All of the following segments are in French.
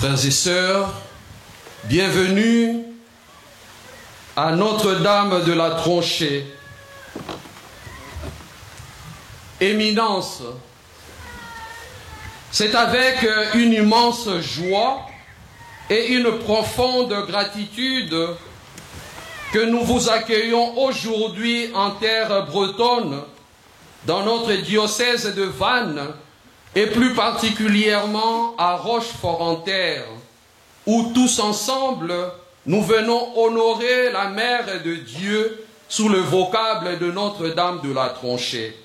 Frères et sœurs, bienvenue à Notre-Dame de la Tronchée. Éminence, c'est avec une immense joie et une profonde gratitude que nous vous accueillons aujourd'hui en terre bretonne, dans notre diocèse de Vannes, et plus particulièrement à Rochefort-en-Terre, où tous ensemble, nous venons honorer la Mère de Dieu sous le vocable de Notre-Dame de la Tronchée.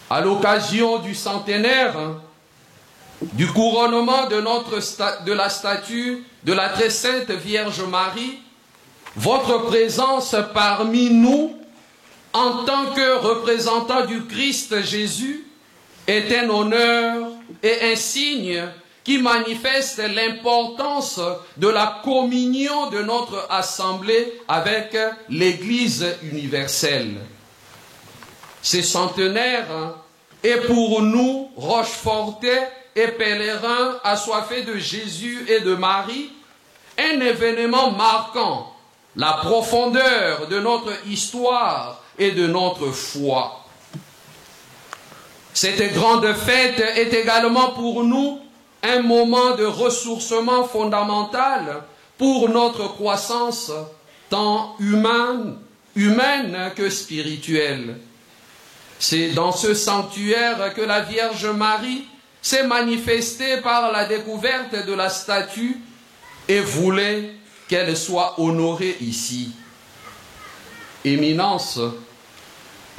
À l'occasion du centenaire du couronnement de la statue de la très sainte Vierge Marie, votre présence parmi nous, en tant que représentant du Christ Jésus, est un honneur et un signe qui manifeste l'importance de la communion de notre assemblée avec l'Église universelle. Ce centenaire est pour nous, Rochefortais et pèlerins assoiffés de Jésus et de Marie, un événement marquant la profondeur de notre histoire et de notre foi. Cette grande fête est également pour nous un moment de ressourcement fondamental pour notre croissance tant humaine que spirituelle. C'est dans ce sanctuaire que la Vierge Marie s'est manifestée par la découverte de la statue et voulait qu'elle soit honorée ici. Éminence,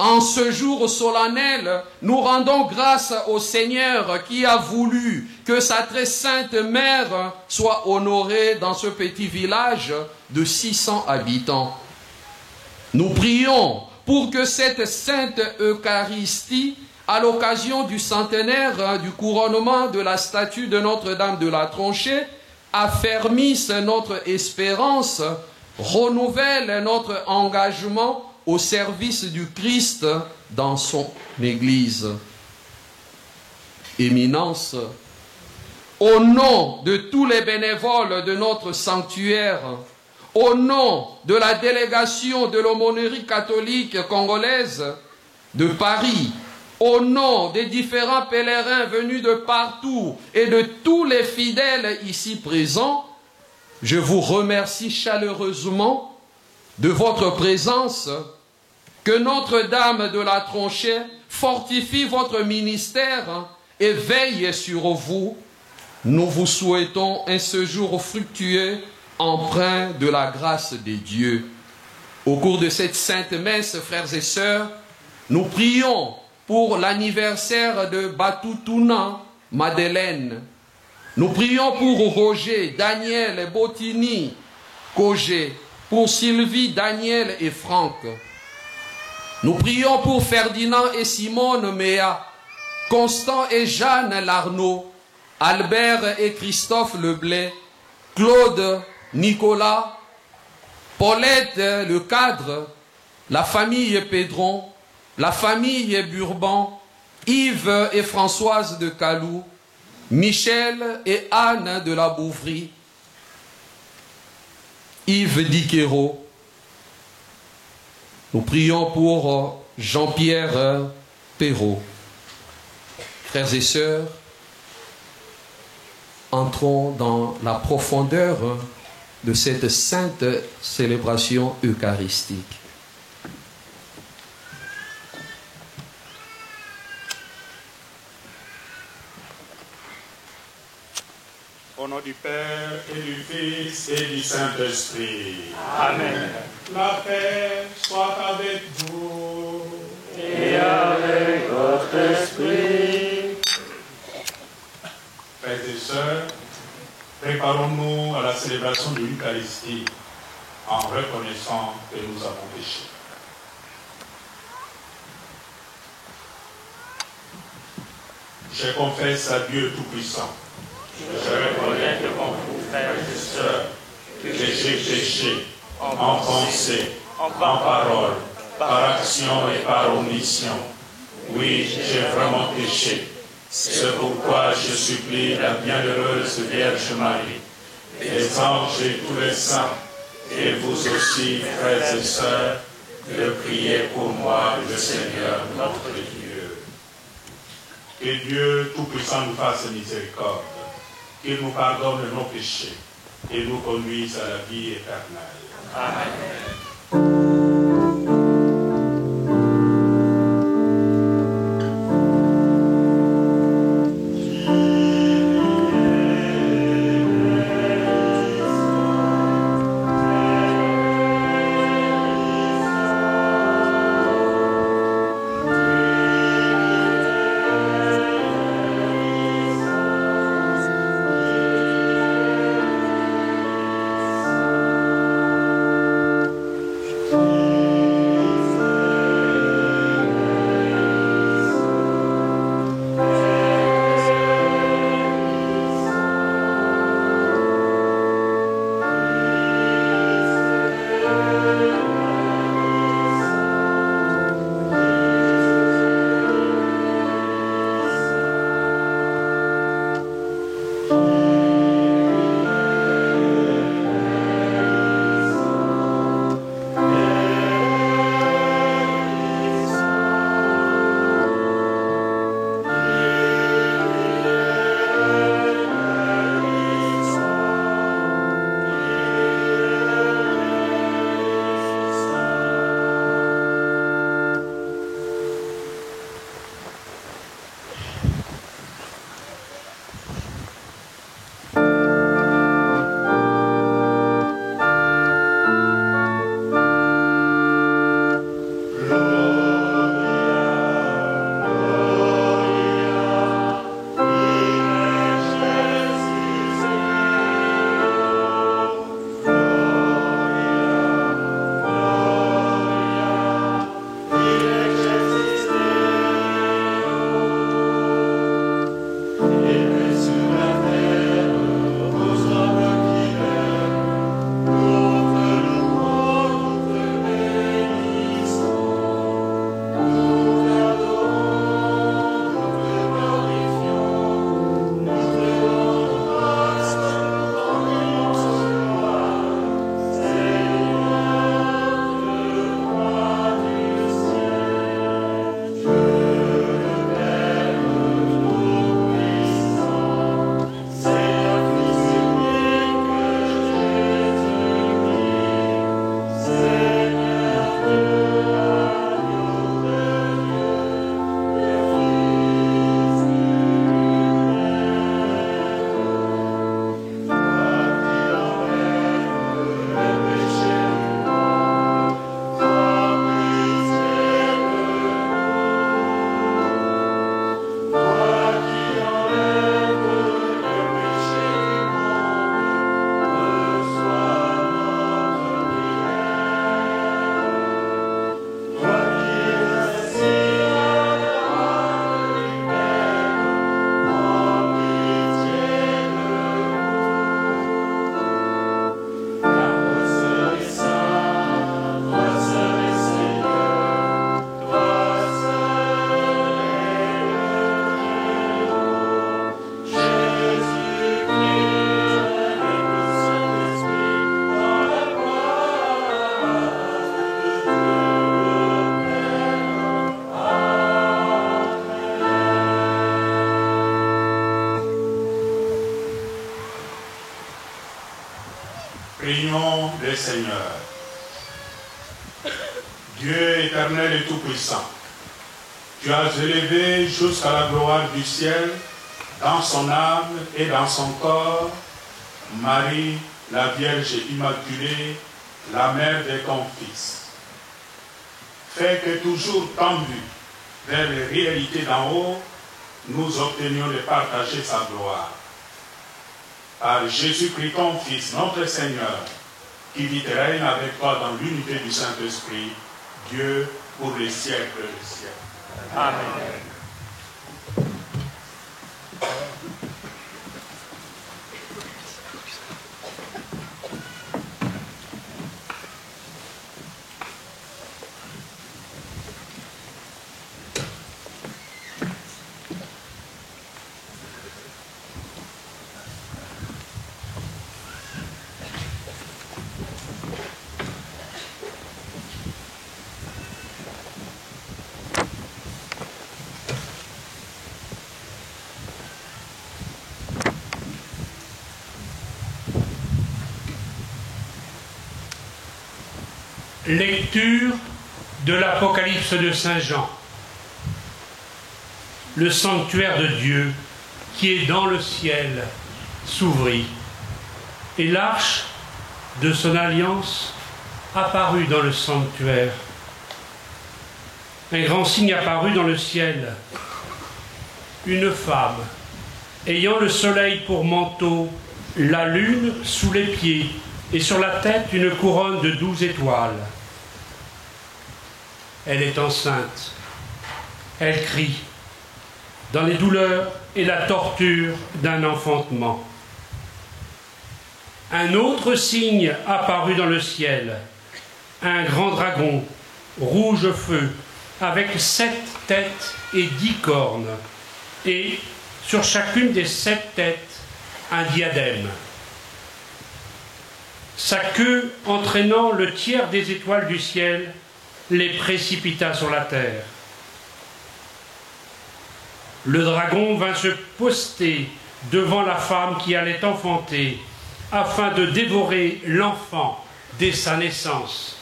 en ce jour solennel, nous rendons grâce au Seigneur qui a voulu que sa très sainte mère soit honorée dans ce petit village de 600 habitants. Nous prions pour que cette sainte Eucharistie, à l'occasion du centenaire du couronnement de la statue de Notre-Dame de la Tronchée, affermisse notre espérance, renouvelle notre engagement au service du Christ dans son Église. Éminence, au nom de tous les bénévoles de notre sanctuaire, au nom de la délégation de l'aumônerie catholique congolaise de Paris, au nom des différents pèlerins venus de partout et de tous les fidèles ici présents, je vous remercie chaleureusement de votre présence. Que Notre-Dame de la Tronchée fortifie votre ministère et veille sur vous. Nous vous souhaitons un séjour fructueux, empreint de la grâce de Dieu. Au cours de cette sainte messe, frères et sœurs, nous prions pour l'anniversaire de Batoutuna Madeleine. Nous prions pour Roger, Daniel et Bottini, Cogé, pour Sylvie, Daniel et Franck. Nous prions pour Ferdinand et Simone Méa, Constant et Jeanne Larnaud, Albert et Christophe Leblay, Claude, Nicolas, Paulette le cadre, la famille Pédron, la famille Burban, Yves et Françoise de Calou, Michel et Anne de la Bouvrie, Yves Diquero. Nous prions pour Jean-Pierre Perrault. Frères et sœurs, entrons dans la profondeur de cette sainte célébration eucharistique. Au nom du Père et du Fils et du Saint-Esprit. Amen. La paix soit avec vous. Et avec votre esprit. Frères et sœurs, préparons-nous à la célébration de l'Eucharistie en reconnaissant que nous avons péché. Je confesse à Dieu Tout-Puissant. Je reconnais devant vous, frères et sœurs, que j'ai péché en pensée, en parole, par action et par omission. Oui, j'ai vraiment péché. C'est pourquoi je supplie la bienheureuse Vierge Marie, les anges et tous les saints, et vous aussi, frères et sœurs, de prier pour moi, le Seigneur notre Dieu. Que Dieu Tout-Puissant nous fasse miséricorde, qu'il nous pardonne nos péchés et nous conduise à la vie éternelle. Amen. Prions le Seigneur. Dieu éternel et tout-puissant, tu as élevé jusqu'à la gloire du ciel, dans son âme et dans son corps, Marie, la Vierge Immaculée, la mère de ton Fils. Fais que toujours tendus vers les réalités d'en haut, nous obtenions de partager sa gloire. Par Jésus-Christ, ton Fils, notre Seigneur, qui vit et règne avec toi dans l'unité du Saint-Esprit, Dieu pour les siècles des siècles. Amen. Lecture de l'Apocalypse de Saint Jean. Le sanctuaire de Dieu qui est dans le ciel s'ouvrit, et l'arche de son alliance apparut dans le sanctuaire. Un grand signe apparut dans le ciel, une femme ayant le soleil pour manteau, la lune sous les pieds, et sur la tête une couronne de 12 étoiles. Elle est enceinte. Elle crie dans les douleurs et la torture d'un enfantement. Un autre signe apparut dans le ciel, un grand dragon, rouge feu, avec 7 têtes et 10 cornes, et sur chacune des 7 têtes, un diadème. Sa queue, entraînant le tiers des étoiles du ciel, les précipita sur la terre. Le dragon vint se poster devant la femme qui allait enfanter, afin de dévorer l'enfant dès sa naissance.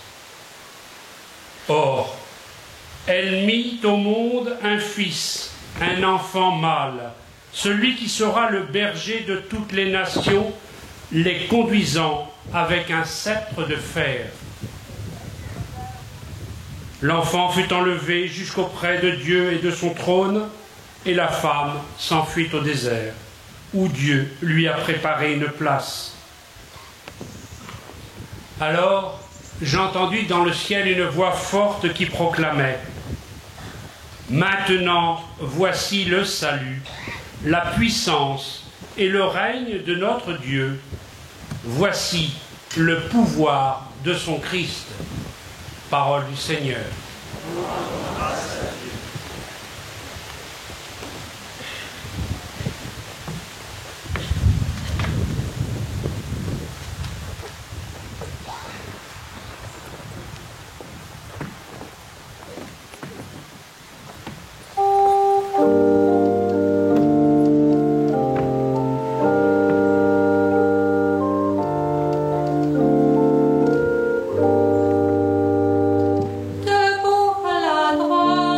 Or, elle mit au monde un fils, un enfant mâle, celui qui sera le berger de toutes les nations, les conduisant avec un sceptre de fer. L'enfant fut enlevé jusqu'auprès de Dieu et de son trône, et la femme s'enfuit au désert, où Dieu lui a préparé une place. Alors, j'entendis dans le ciel une voix forte qui proclamait : Maintenant, voici le salut, la puissance et le règne de notre Dieu. Voici le pouvoir de son Christ. Parole du Seigneur. Debout à la droite.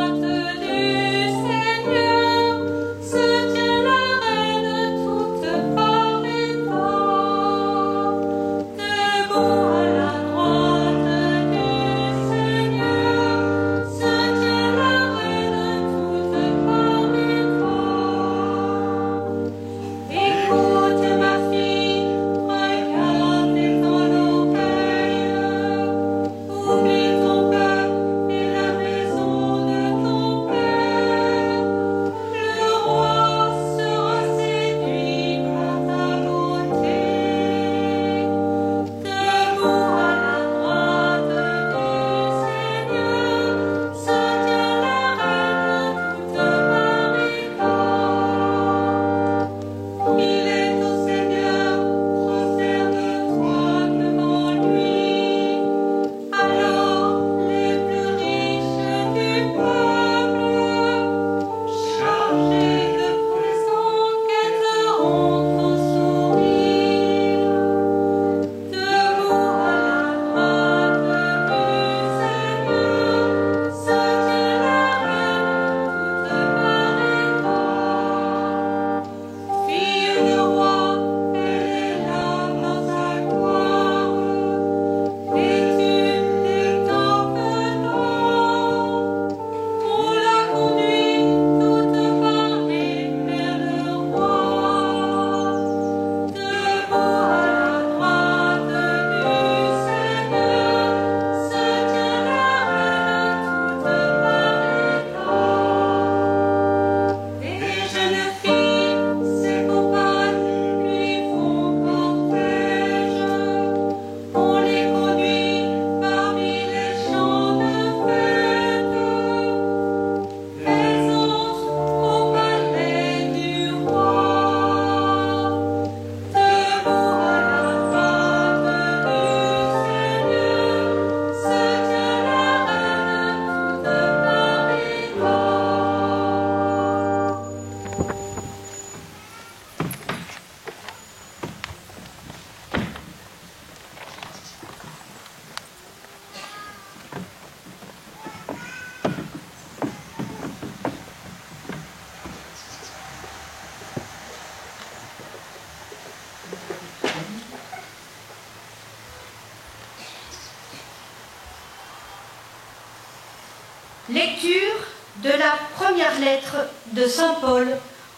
Lecture de la première lettre de saint Paul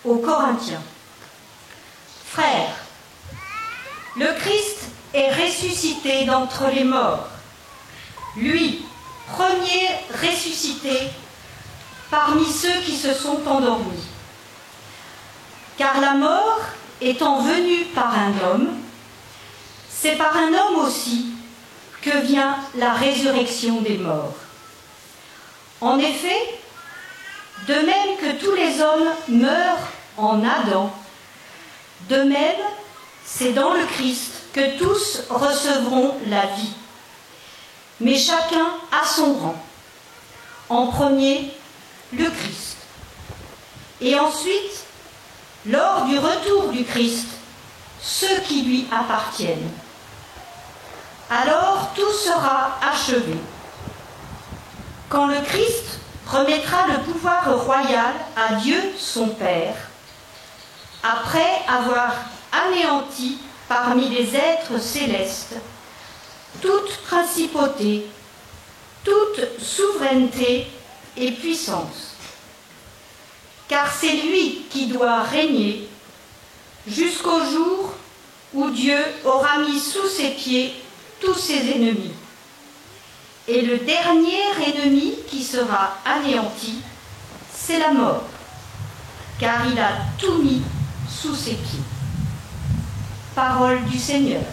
aux Corinthiens. Frères, le Christ est ressuscité d'entre les morts, lui, premier ressuscité parmi ceux qui se sont endormis. Car la mort étant venue par un homme, c'est par un homme aussi que vient la résurrection des morts. En effet, de même que tous les hommes meurent en Adam, de même, c'est dans le Christ que tous recevront la vie. Mais chacun à son rang. En premier, le Christ. Et ensuite, lors du retour du Christ, ceux qui lui appartiennent. Alors tout sera achevé. Quand le Christ remettra le pouvoir royal à Dieu son Père, après avoir anéanti parmi les êtres célestes toute principauté, toute souveraineté et puissance. Car c'est lui qui doit régner jusqu'au jour où Dieu aura mis sous ses pieds tous ses ennemis. Et le dernier ennemi qui sera anéanti, c'est la mort, car il a tout mis sous ses pieds. Parole du Seigneur.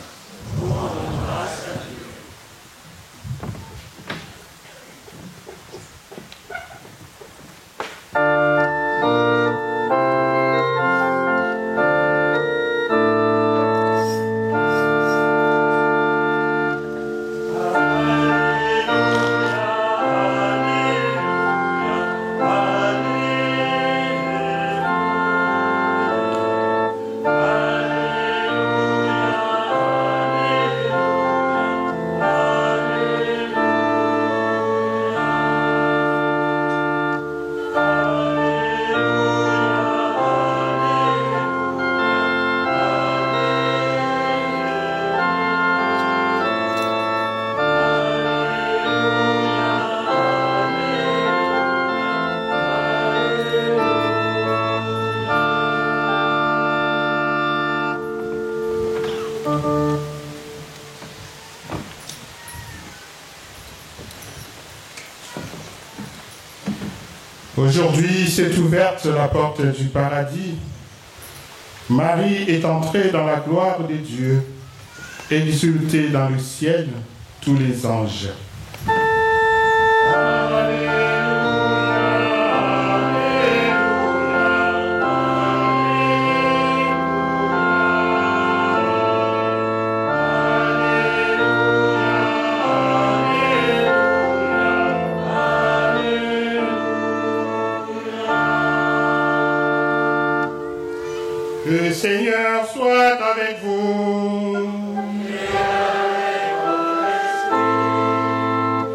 Aujourd'hui s'est ouverte la porte du paradis. Marie est entrée dans la gloire de Dieu, exultée dans le ciel, tous les anges. Le Seigneur soit avec vous.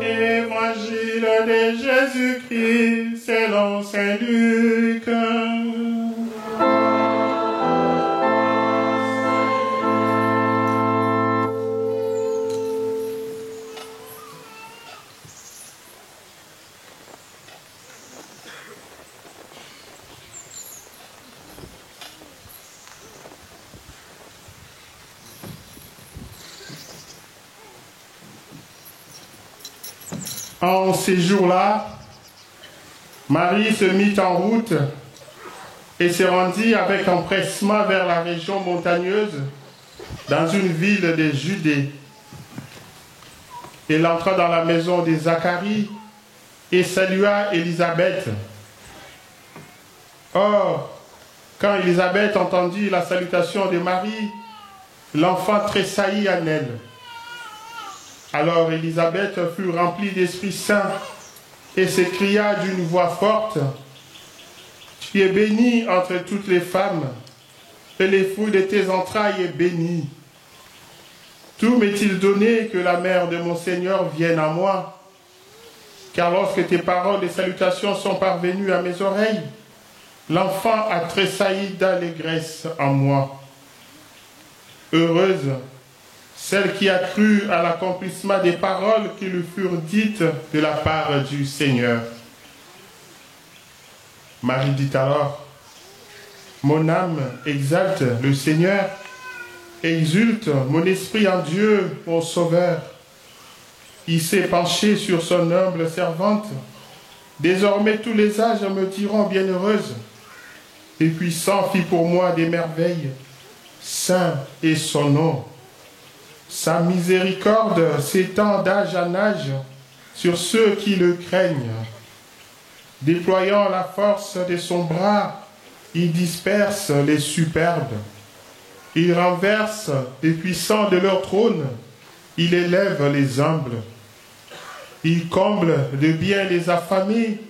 Évangile de Jésus-Christ selon saint Luc. En ces jours-là, Marie se mit en route et se rendit avec empressement vers la région montagneuse, dans une ville de Judée. Elle entra dans la maison de Zacharie et salua Élisabeth. Or, quand Élisabeth entendit la salutation de Marie, l'enfant tressaillit en elle. Alors Élisabeth fut remplie d'Esprit Saint et s'écria d'une voix forte, « Tu es bénie entre toutes les femmes, et les fruits de tes entrailles est béni. Tout m'est-il donné que la mère de mon Seigneur vienne à moi? Car lorsque tes paroles de salutation sont parvenues à mes oreilles, l'enfant a tressailli d'allégresse en moi. Heureuse celle qui a cru à l'accomplissement des paroles qui lui furent dites de la part du Seigneur. Marie dit alors, mon âme exalte le Seigneur, exulte mon esprit en Dieu, mon Sauveur. Il s'est penché sur son humble servante. Désormais tous les âges me diront bienheureuse. Et puissant fit pour moi des merveilles. Saint est son nom. Sa miséricorde s'étend d'âge en âge sur ceux qui le craignent. Déployant la force de son bras, il disperse les superbes. Il renverse les puissants de leur trône. Il élève les humbles. Il comble de bien les affamés,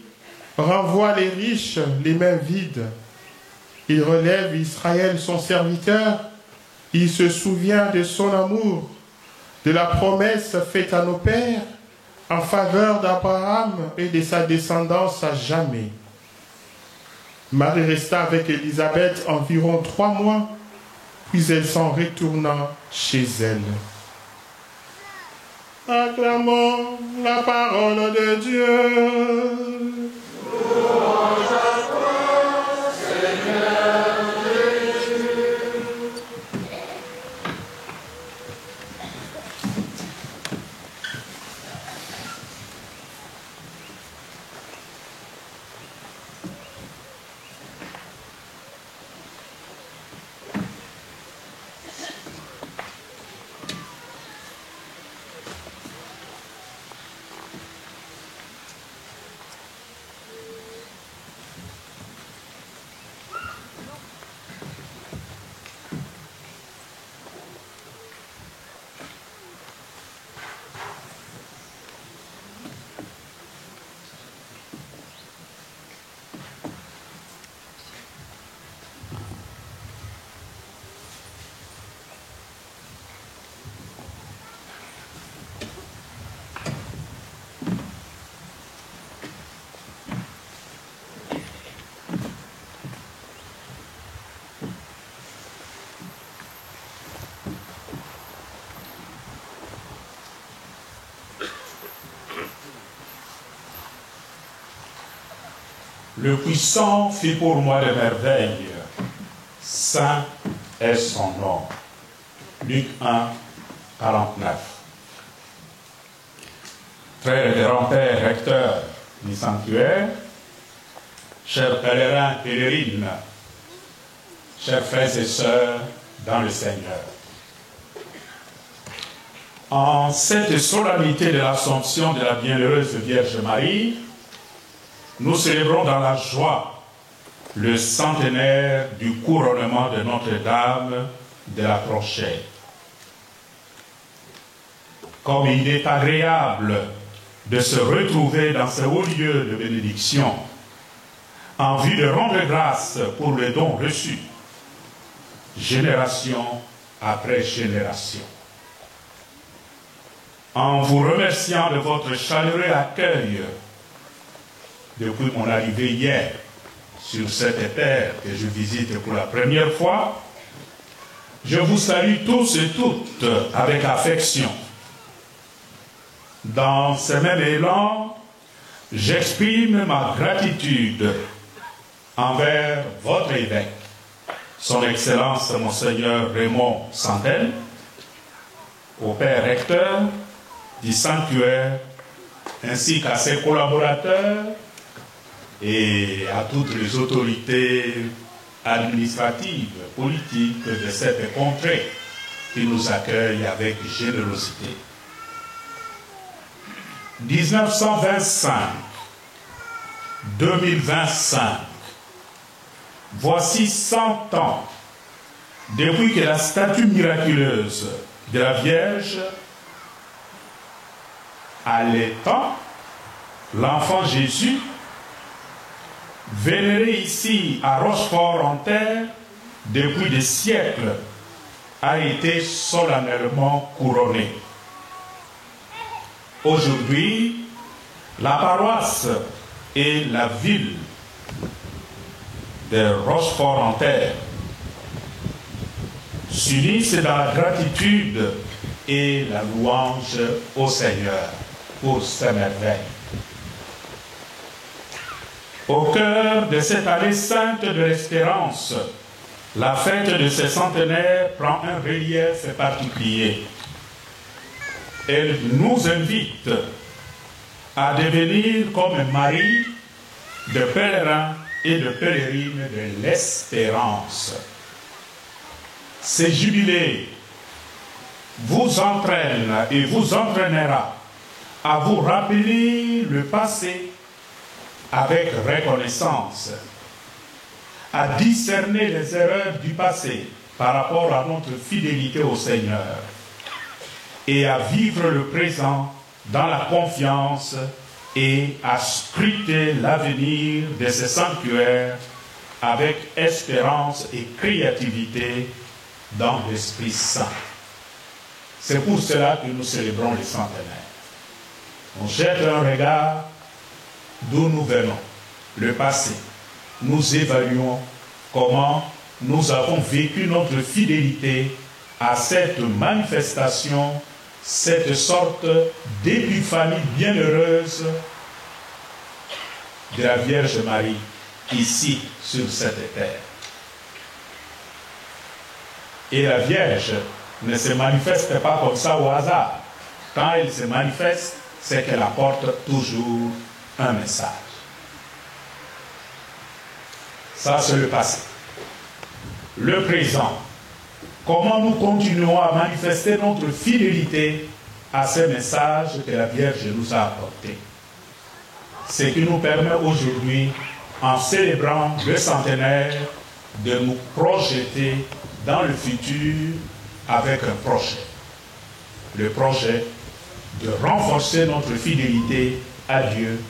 renvoie les riches les mains vides. Il relève Israël son serviteur. Il se souvient de son amour, de la promesse faite à nos pères en faveur d'Abraham et de sa descendance à jamais. Marie resta avec Élisabeth environ 3 mois, puis elle s'en retourna chez elle. Acclamons la parole de Dieu. Louange à toi, Seigneur Jésus. Le puissant fit pour moi des merveilles. Saint est son nom. Luc 1, 49. Frères et grands-pères, recteurs du sanctuaire, chers pèlerins, pèlerines, chers frères et sœurs dans le Seigneur. En cette solennité de l'Assomption de la bienheureuse Vierge Marie, nous célébrons dans la joie le centenaire du couronnement de Notre-Dame de la Prochaine. Comme il est agréable de se retrouver dans ce haut lieu de bénédiction, en vue de rendre grâce pour les dons reçus, génération après génération. En vous remerciant de votre chaleureux accueil depuis mon arrivée hier sur cette terre que je visite pour la première fois, je vous salue tous et toutes avec affection. Dans ce même élan, j'exprime ma gratitude envers votre évêque, son Excellence Monseigneur Raymond Santel, au Père recteur du sanctuaire, ainsi qu'à ses collaborateurs et à toutes les autorités administratives, politiques de cette contrée qui nous accueillent avec générosité. 1925, 2025, voici 100 ans depuis que la statue miraculeuse de la Vierge allaitant l'enfant Jésus, vénéré ici à Rochefort-en-Terre depuis des siècles, a été solennellement couronné. Aujourd'hui, la paroisse et la ville de Rochefort-en-Terre s'unissent dans la gratitude et la louange au Seigneur pour ces merveilles. Au cœur de cette allée sainte de l'espérance, la fête de ces centenaires prend un relief particulier. Elle nous invite à devenir comme Marie, de pèlerins et de pèlerines de l'espérance. Ces jubilés vous entraînent et vous entraînera à vous rappeler le passé avec reconnaissance, à discerner les erreurs du passé par rapport à notre fidélité au Seigneur et à vivre le présent dans la confiance et à scruter l'avenir de ce sanctuaire avec espérance et créativité dans l'Esprit Saint. C'est pour cela que nous célébrons les centenaires. On jette un regard d'où nous venons, le passé. Nous évaluons comment nous avons vécu notre fidélité à cette manifestation, cette sorte d'épiphanie bienheureuse de la Vierge Marie ici sur cette terre. Et la Vierge ne se manifeste pas comme ça au hasard. Quand elle se manifeste, c'est qu'elle apporte toujours un message. Ça, c'est le passé. Le présent. Comment nous continuons à manifester notre fidélité à ce message que la Vierge nous a apporté. Ce qui nous permet aujourd'hui, en célébrant le centenaire, de nous projeter dans le futur avec un projet. Le projet de renforcer notre fidélité à Dieu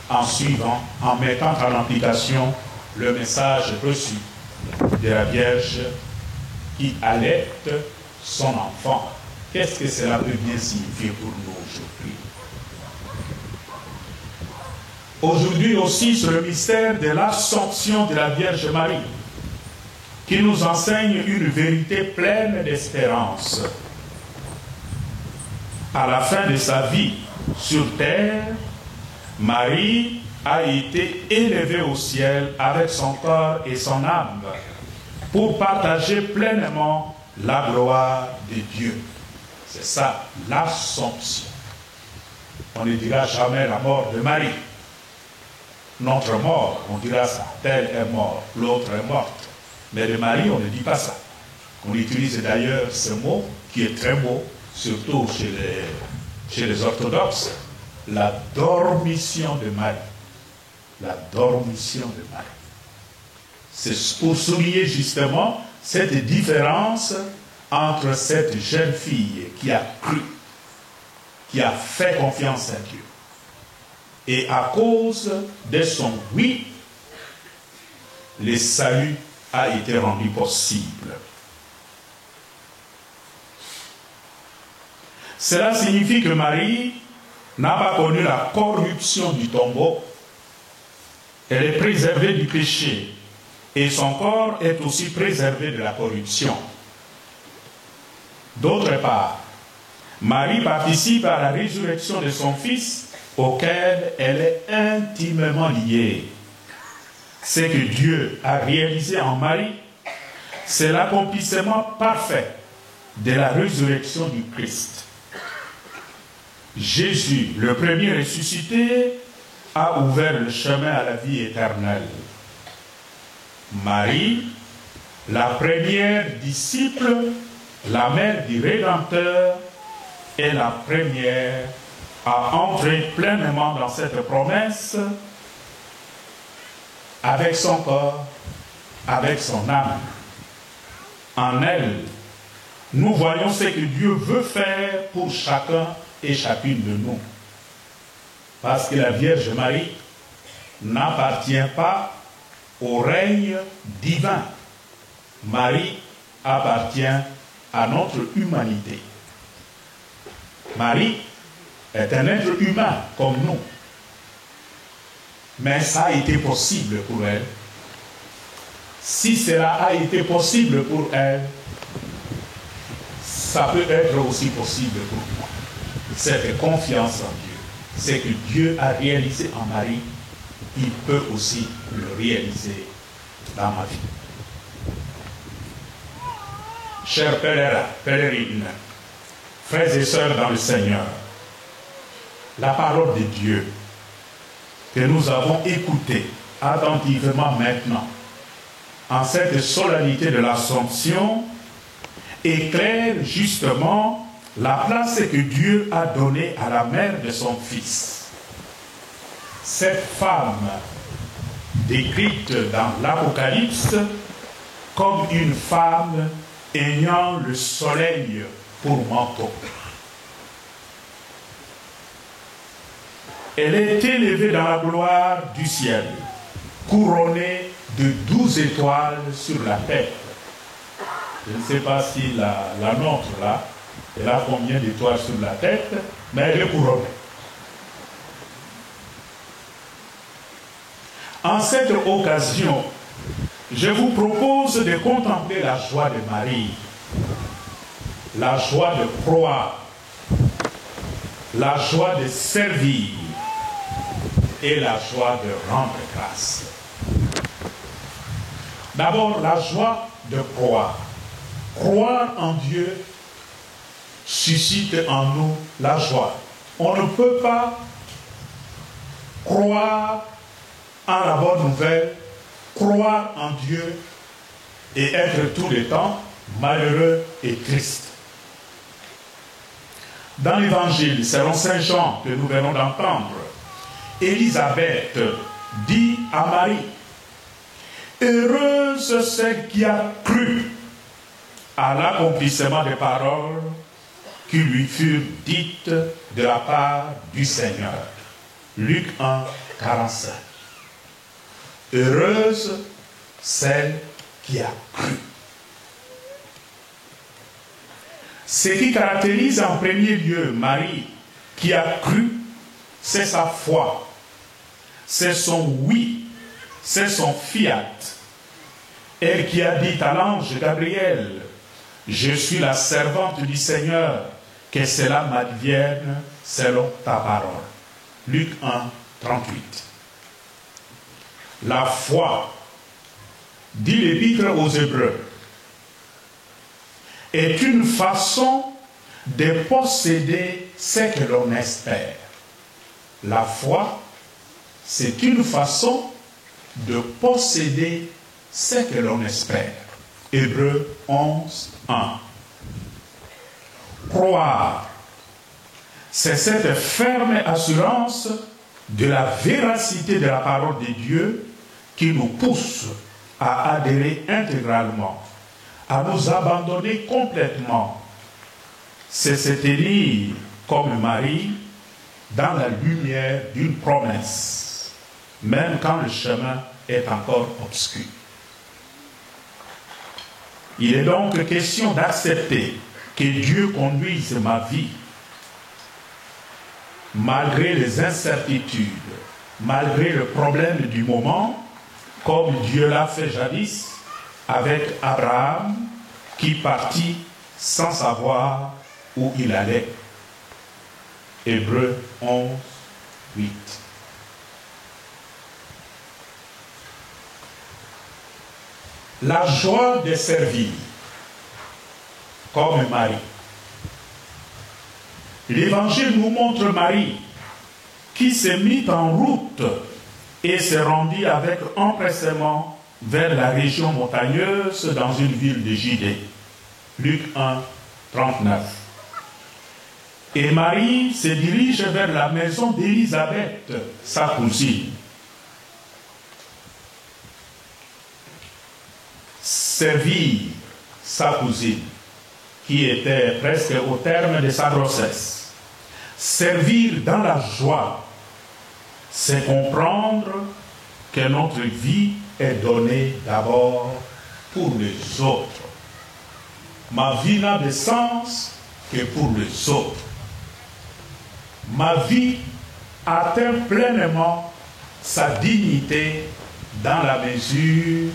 en suivant, en mettant en application le message reçu de la Vierge qui allaite son enfant. Qu'est-ce que cela peut bien signifier pour nous aujourd'hui? Aujourd'hui aussi, c'est le mystère de l'Assomption de la Vierge Marie qui nous enseigne une vérité pleine d'espérance. À la fin de sa vie sur terre, Marie a été élevée au ciel avec son corps et son âme pour partager pleinement la gloire de Dieu. C'est ça, l'Assomption. On ne dira jamais la mort de Marie. Notre mort, on dira ça, tel est mort, l'autre est morte. Mais de Marie, on ne dit pas ça. On utilise d'ailleurs ce mot qui est très beau, surtout chez les orthodoxes, la dormition de Marie. La dormition de Marie. C'est pour souligner justement cette différence entre cette jeune fille qui a cru, qui a fait confiance à Dieu. Et à cause de son oui, le salut a été rendu possible. Cela signifie que Marie n'a pas connu la corruption du tombeau. Elle est préservée du péché et son corps est aussi préservé de la corruption. D'autre part, Marie participe à la résurrection de son Fils auquel elle est intimement liée. Ce que Dieu a réalisé en Marie, c'est l'accomplissement parfait de la résurrection du Christ. Jésus, le premier ressuscité, a ouvert le chemin à la vie éternelle. Marie, la première disciple, la mère du Rédempteur, est la première à entrer pleinement dans cette promesse avec son corps, avec son âme. En elle, nous voyons ce que Dieu veut faire pour chacun et chacune de nous. Parce que la Vierge Marie n'appartient pas au règne divin. Marie appartient à notre humanité. Marie est un être humain comme nous. Mais ça a été possible pour elle. Si cela a été possible pour elle, ça peut être aussi possible pour moi. Cette confiance en Dieu, c'est que Dieu a réalisé en Marie il peut aussi le réaliser dans ma vie. Chers pèlerins, pèlerines, frères et sœurs dans le Seigneur, la parole de Dieu que nous avons écoutée attentivement maintenant, en cette solennité de l'Assomption, éclaire justement la place que Dieu a donnée à la mère de son Fils. Cette femme décrite dans l'Apocalypse comme une femme ayant le soleil pour manteau. Elle est élevée dans la gloire du ciel, couronnée de 12 étoiles sur la tête. Je ne sais pas si la nôtre là, elle a combien d'étoiles sur la tête, mais elle est couronnée. En cette occasion, je vous propose de contempler la joie de Marie, la joie de croire, la joie de servir et la joie de rendre grâce. D'abord, la joie de croire. Croire en Dieu suscite en nous la joie. On ne peut pas croire en la bonne nouvelle, croire en Dieu et être tout le temps malheureux et triste. Dans l'évangile, selon Saint Jean que nous venons d'entendre, Élisabeth dit à Marie, « Heureuse celle qui a cru à l'accomplissement des paroles qui lui furent dites de la part du Seigneur. » Luc 1, 45. Heureuse celle qui a cru. Ce qui caractérise en premier lieu Marie qui a cru, c'est sa foi, c'est son oui, c'est son fiat. Elle qui a dit à l'ange Gabriel, « Je suis la servante du Seigneur, que cela m'advienne selon ta parole. » Luc 1, 38. La foi, dit l'Épître aux Hébreux, est une façon de posséder ce que l'on espère. La foi, c'est une façon de posséder ce que l'on espère. Hébreux 11, 1. Croire, c'est cette ferme assurance de la véracité de la parole de Dieu qui nous pousse à adhérer intégralement, à nous abandonner complètement. C'est se tenir comme Marie dans la lumière d'une promesse, même quand le chemin est encore obscur. Il est donc question d'accepter que Dieu conduise ma vie, malgré les incertitudes, malgré le problème du moment, comme Dieu l'a fait jadis avec Abraham, qui partit sans savoir où il allait. Hébreux 11, 8. La joie de servir, comme Marie. L'Évangile nous montre Marie qui s'est mise en route et se rendit avec empressement vers la région montagneuse dans une ville de Judée. Luc 1, 39. Et Marie se dirige vers la maison d'Élisabeth, sa cousine. Servir sa cousine, qui était presque au terme de sa grossesse. Servir dans la joie, c'est comprendre que notre vie est donnée d'abord pour les autres. Ma vie n'a de sens que pour les autres. Ma vie atteint pleinement sa dignité dans la mesure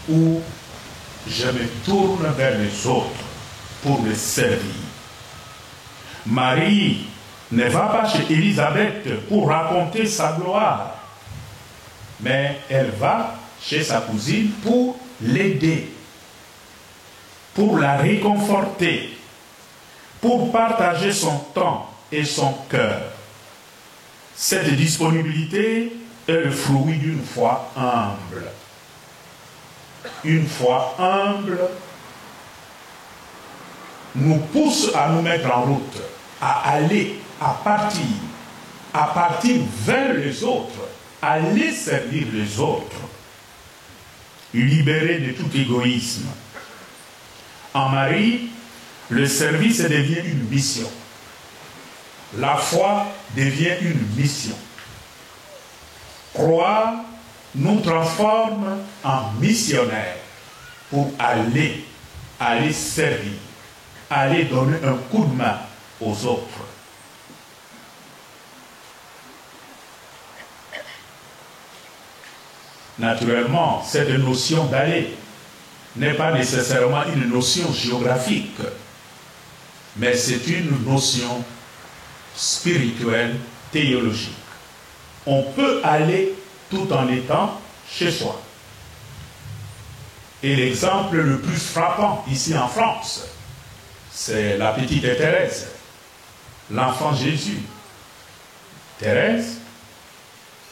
où je me tourne vers les autres pour les servir. Marie ne va pas chez Élisabeth pour raconter sa gloire. mais elle va chez sa cousine pour l'aider, pour la réconforter, pour partager son temps et son cœur. Cette disponibilité est le fruit d'une foi humble. Une foi humble nous pousse à nous mettre en route, à aller, à partir vers les autres, à aller servir les autres, libérés de tout égoïsme. En Marie, le service devient une mission. La foi devient une mission. Croire nous transforme en missionnaires pour aller servir, aller donner un coup de main aux autres. Naturellement, cette notion d'aller n'est pas nécessairement une notion géographique, mais c'est une notion spirituelle, théologique. On peut aller tout en étant chez soi. Et l'exemple le plus frappant ici en France, c'est la petite Thérèse, l'enfant Jésus. Thérèse,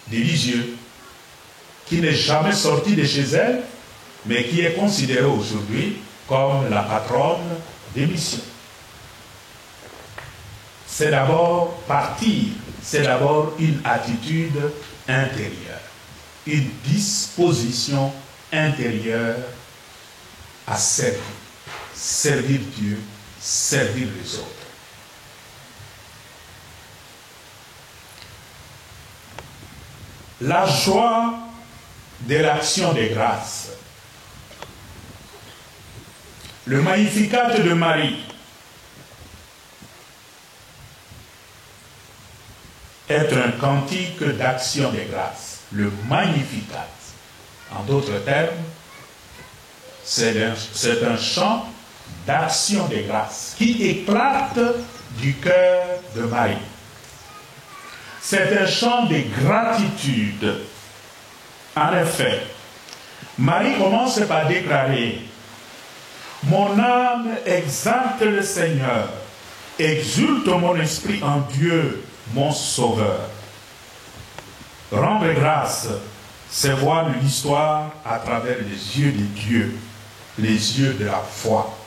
des Lisieux, qui n'est jamais sortie de chez elle, mais qui est considérée aujourd'hui comme la patronne des missions. C'est d'abord partir, c'est d'abord une attitude intérieure, une disposition intérieure à servir Dieu, servir les autres. La joie de l'action des grâces. Le Magnificat de Marie est un cantique d'action des grâces. Le Magnificat, en d'autres termes, c'est un chant d'action des grâces qui éclate du cœur de Marie. C'est un chant de gratitude. En effet, Marie commence par déclarer « Mon âme exalte le Seigneur, exulte mon esprit en Dieu, mon Sauveur. » Rendre grâce, c'est voir l'histoire à travers les yeux de Dieu, les yeux de la foi.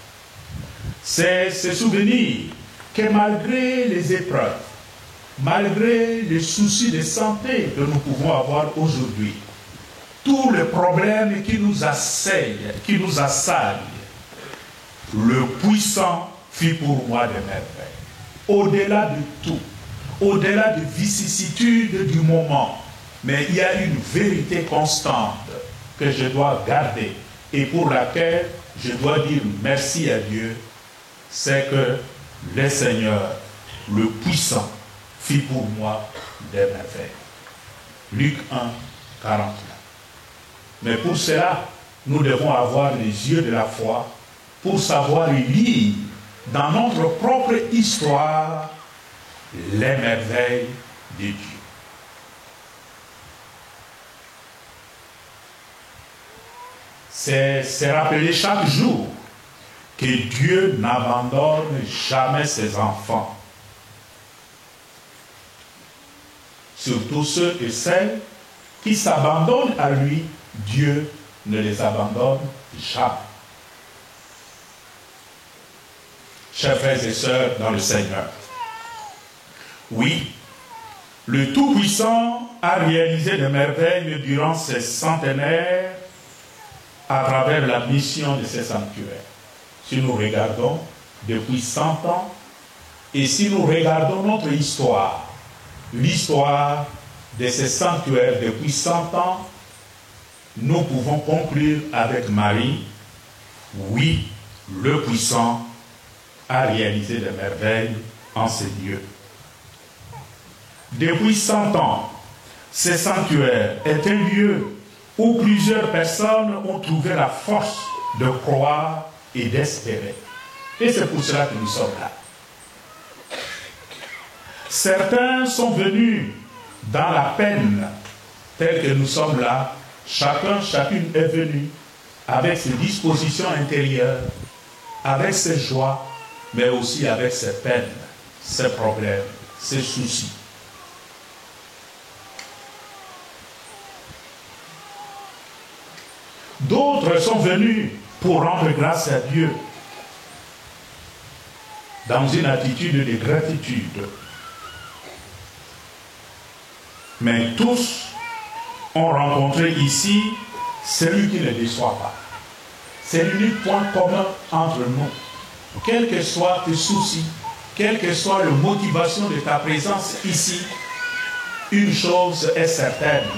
C'est se souvenir que malgré les épreuves, malgré les soucis de santé que nous pouvons avoir aujourd'hui, tous les problèmes qui nous assaillent, le puissant fit pour moi des merveilles. Au-delà de tout, au-delà des vicissitudes du moment, mais il y a une vérité constante que je dois garder et pour laquelle je dois dire merci à Dieu, c'est que le Seigneur, le puissant, fit pour moi des merveilles. Luc 1, 49. Mais pour cela, nous devons avoir les yeux de la foi pour savoir lire dans notre propre histoire les merveilles de Dieu. C'est rappeler chaque jour que Dieu n'abandonne jamais ses enfants. Surtout ceux et celles qui s'abandonnent à lui, Dieu ne les abandonne jamais. Chers frères et sœurs dans le Seigneur, oui, le Tout-Puissant a réalisé des merveilles durant ces centenaires à travers la mission de ces sanctuaires. Si nous regardons depuis 100 ans, et si nous regardons notre histoire, l'histoire de ces sanctuaires depuis 100 ans, nous pouvons conclure avec Marie, oui, le puissant a réalisé des merveilles en ces lieux. Depuis 100 ans, ces sanctuaires est un lieu où plusieurs personnes ont trouvé la force de croire et d'espérer. Et c'est pour cela que nous sommes là. Certains sont venus dans la peine tels que nous sommes là, chacune est venue avec ses dispositions intérieures, avec ses joies, mais aussi avec ses peines, ses problèmes, ses soucis. D'autres sont venus pour rendre grâce à Dieu dans une attitude de gratitude. Mais tous ont rencontré ici celui qui ne déçoit pas. C'est l'unique point commun entre nous. Quels que soient tes soucis, quelle que soit la motivation de ta présence ici, une chose est certaine.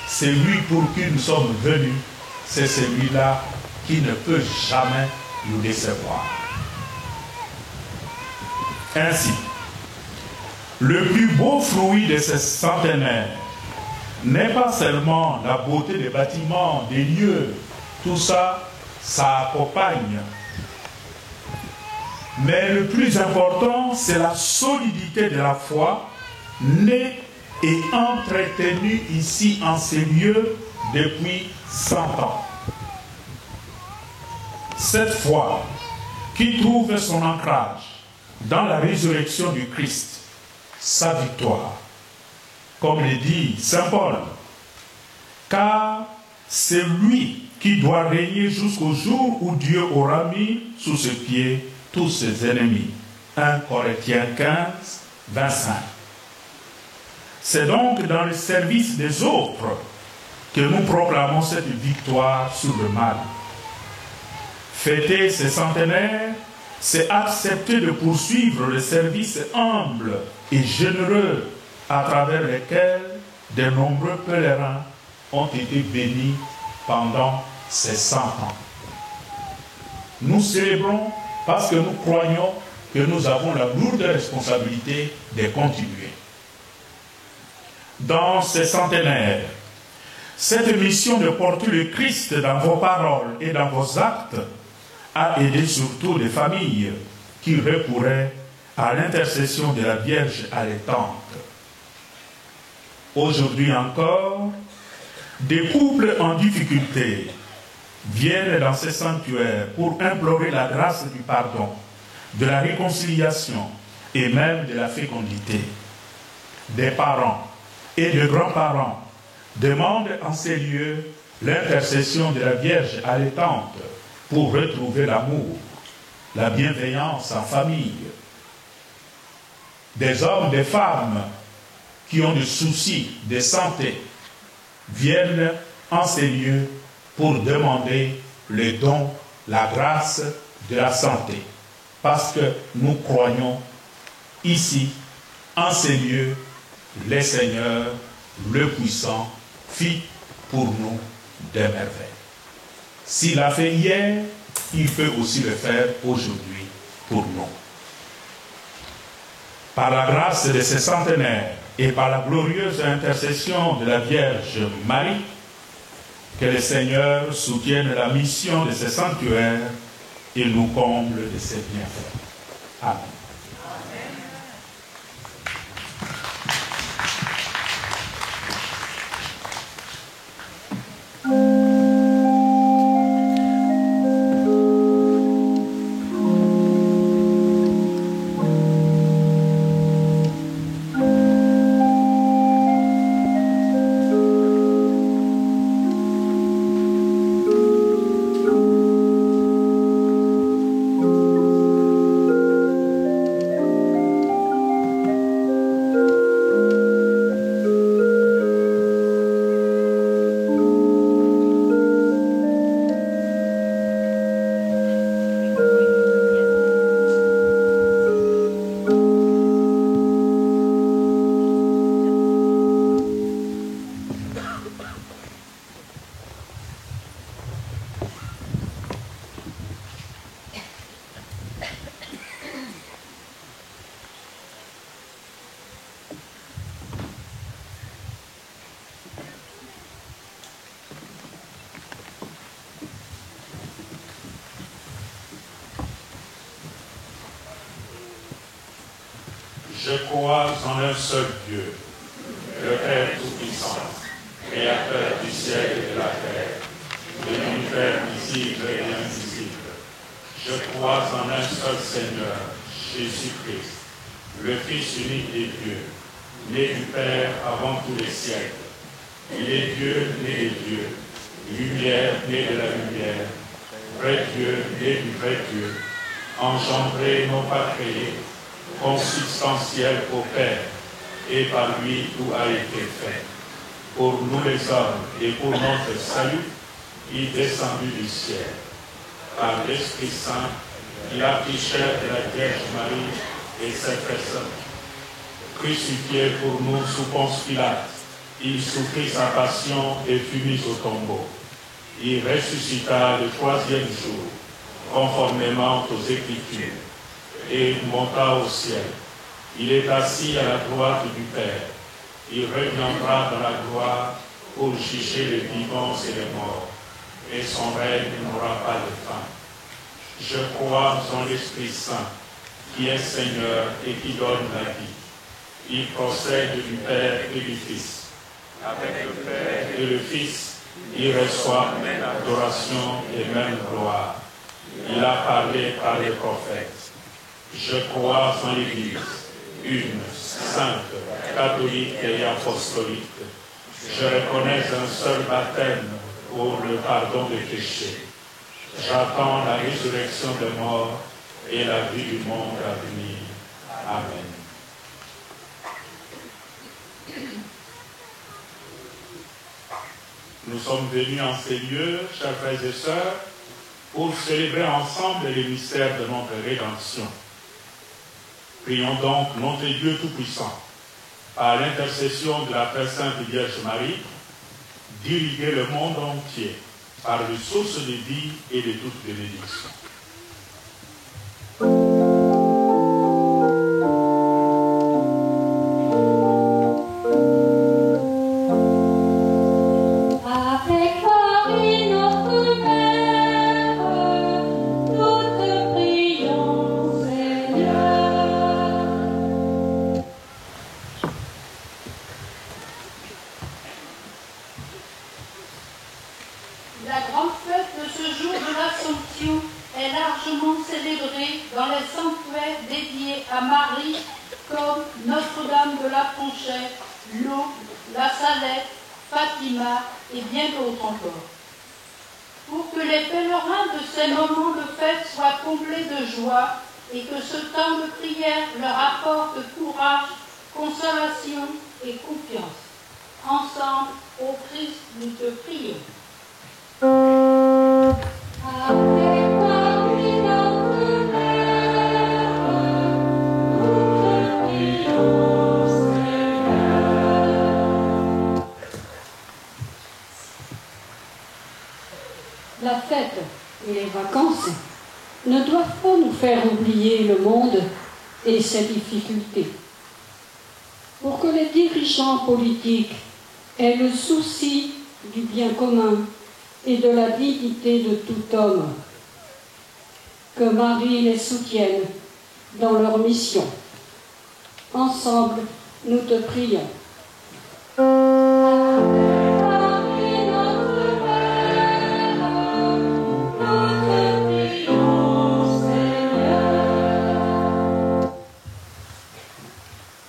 C'est lui pour qui nous sommes venus, c'est celui-là qui ne peut jamais nous décevoir. Ainsi, le plus beau fruit de ces centenaires n'est pas seulement la beauté des bâtiments, des lieux, tout ça, ça accompagne. Mais le plus important, c'est la solidité de la foi, née et entretenue ici en ces lieux depuis 100 ans. Cette foi qui trouve son ancrage dans la résurrection du Christ, sa victoire, comme le dit Saint Paul, car c'est lui qui doit régner jusqu'au jour où Dieu aura mis sous ses pieds tous ses ennemis. 1 Corinthiens 15, 25. C'est donc dans le service des autres que nous proclamons cette victoire sur le mal. Fêter ces centenaires, c'est accepter de poursuivre le service humble et généreux à travers lesquels de nombreux pèlerins ont été bénis pendant ces 100 ans. Nous célébrons parce que nous croyons que nous avons la lourde responsabilité de continuer. Dans ces centenaires, cette mission de porter le Christ dans vos paroles et dans vos actes a aidé surtout les familles qui recouraient à l'intercession de la Vierge allaitante. Aujourd'hui encore, des couples en difficulté viennent dans ces sanctuaires pour implorer la grâce du pardon, de la réconciliation et même de la fécondité. Des parents et de grands-parents demandent en ces lieux l'intercession de la Vierge allaitante pour retrouver l'amour, la bienveillance en famille. Des hommes, des femmes qui ont des soucis de santé viennent en ces lieux pour demander le don, la grâce de la santé. Parce que nous croyons ici, en ces lieux, le Seigneur, le puissant, fit pour nous des merveilles. S'il l'a fait hier, il peut aussi le faire aujourd'hui pour nous. Par la grâce de ces centenaires et par la glorieuse intercession de la Vierge Marie, que le Seigneur soutienne la mission de ces sanctuaires et nous comble de ses bienfaits. Amen. Je crois en un seul Dieu, le Père Tout-Puissant, Créateur du ciel et de la terre, de l'univers visible et invisible, je crois en un seul Seigneur, Jésus-Christ, le Fils unique des dieux, né du Père avant tous les siècles. Il est Dieu né des dieux, lumière née de la lumière, vrai Dieu né du vrai Dieu, engendré non pas créé, consubstantiel au Père, et par lui tout a été fait. Pour nous les hommes et pour notre salut, il est descendu du ciel. Par l'Esprit Saint, il a pris chair de la Vierge Marie et s'est fait crucifié pour nous sous Ponce Pilate. Il souffrit sa passion et fut mis au tombeau. Il ressuscita le troisième jour, conformément aux Écritures, et monta au ciel. Il est assis à la droite du Père. Il reviendra dans la gloire pour juger les vivants et les morts, et son règne n'aura pas de fin. Je crois en l'Esprit Saint, qui est Seigneur et qui donne la vie. Il procède du Père et du Fils. Avec le Père et le Fils, il reçoit même adoration et même gloire. Il a parlé par les prophètes. Je crois en l'Église, une, sainte, catholique et apostolique. Je reconnais un seul baptême pour le pardon des péchés. J'attends la résurrection des morts et la vie du monde à venir. Amen. Nous sommes venus en ces lieux, chers frères et sœurs, pour célébrer ensemble les mystères de notre rédemption. Prions donc notre Dieu Tout-Puissant, par l'intercession de la Très Sainte Vierge Marie, d'irriguer le monde entier par les sources de vie et de toute bénédiction. Et bien d'autres encore. Pour que les pèlerins de ces moments de fête soient comblés de joie et que ce temps de prière leur apporte courage, consolation et confiance. Ensemble, ô Christ, nous te prions. La fête et les vacances ne doivent pas nous faire oublier le monde et ses difficultés. Pour que les dirigeants politiques aient le souci du bien commun et de la dignité de tout homme, que Marie les soutienne dans leur mission. Ensemble, nous te prions.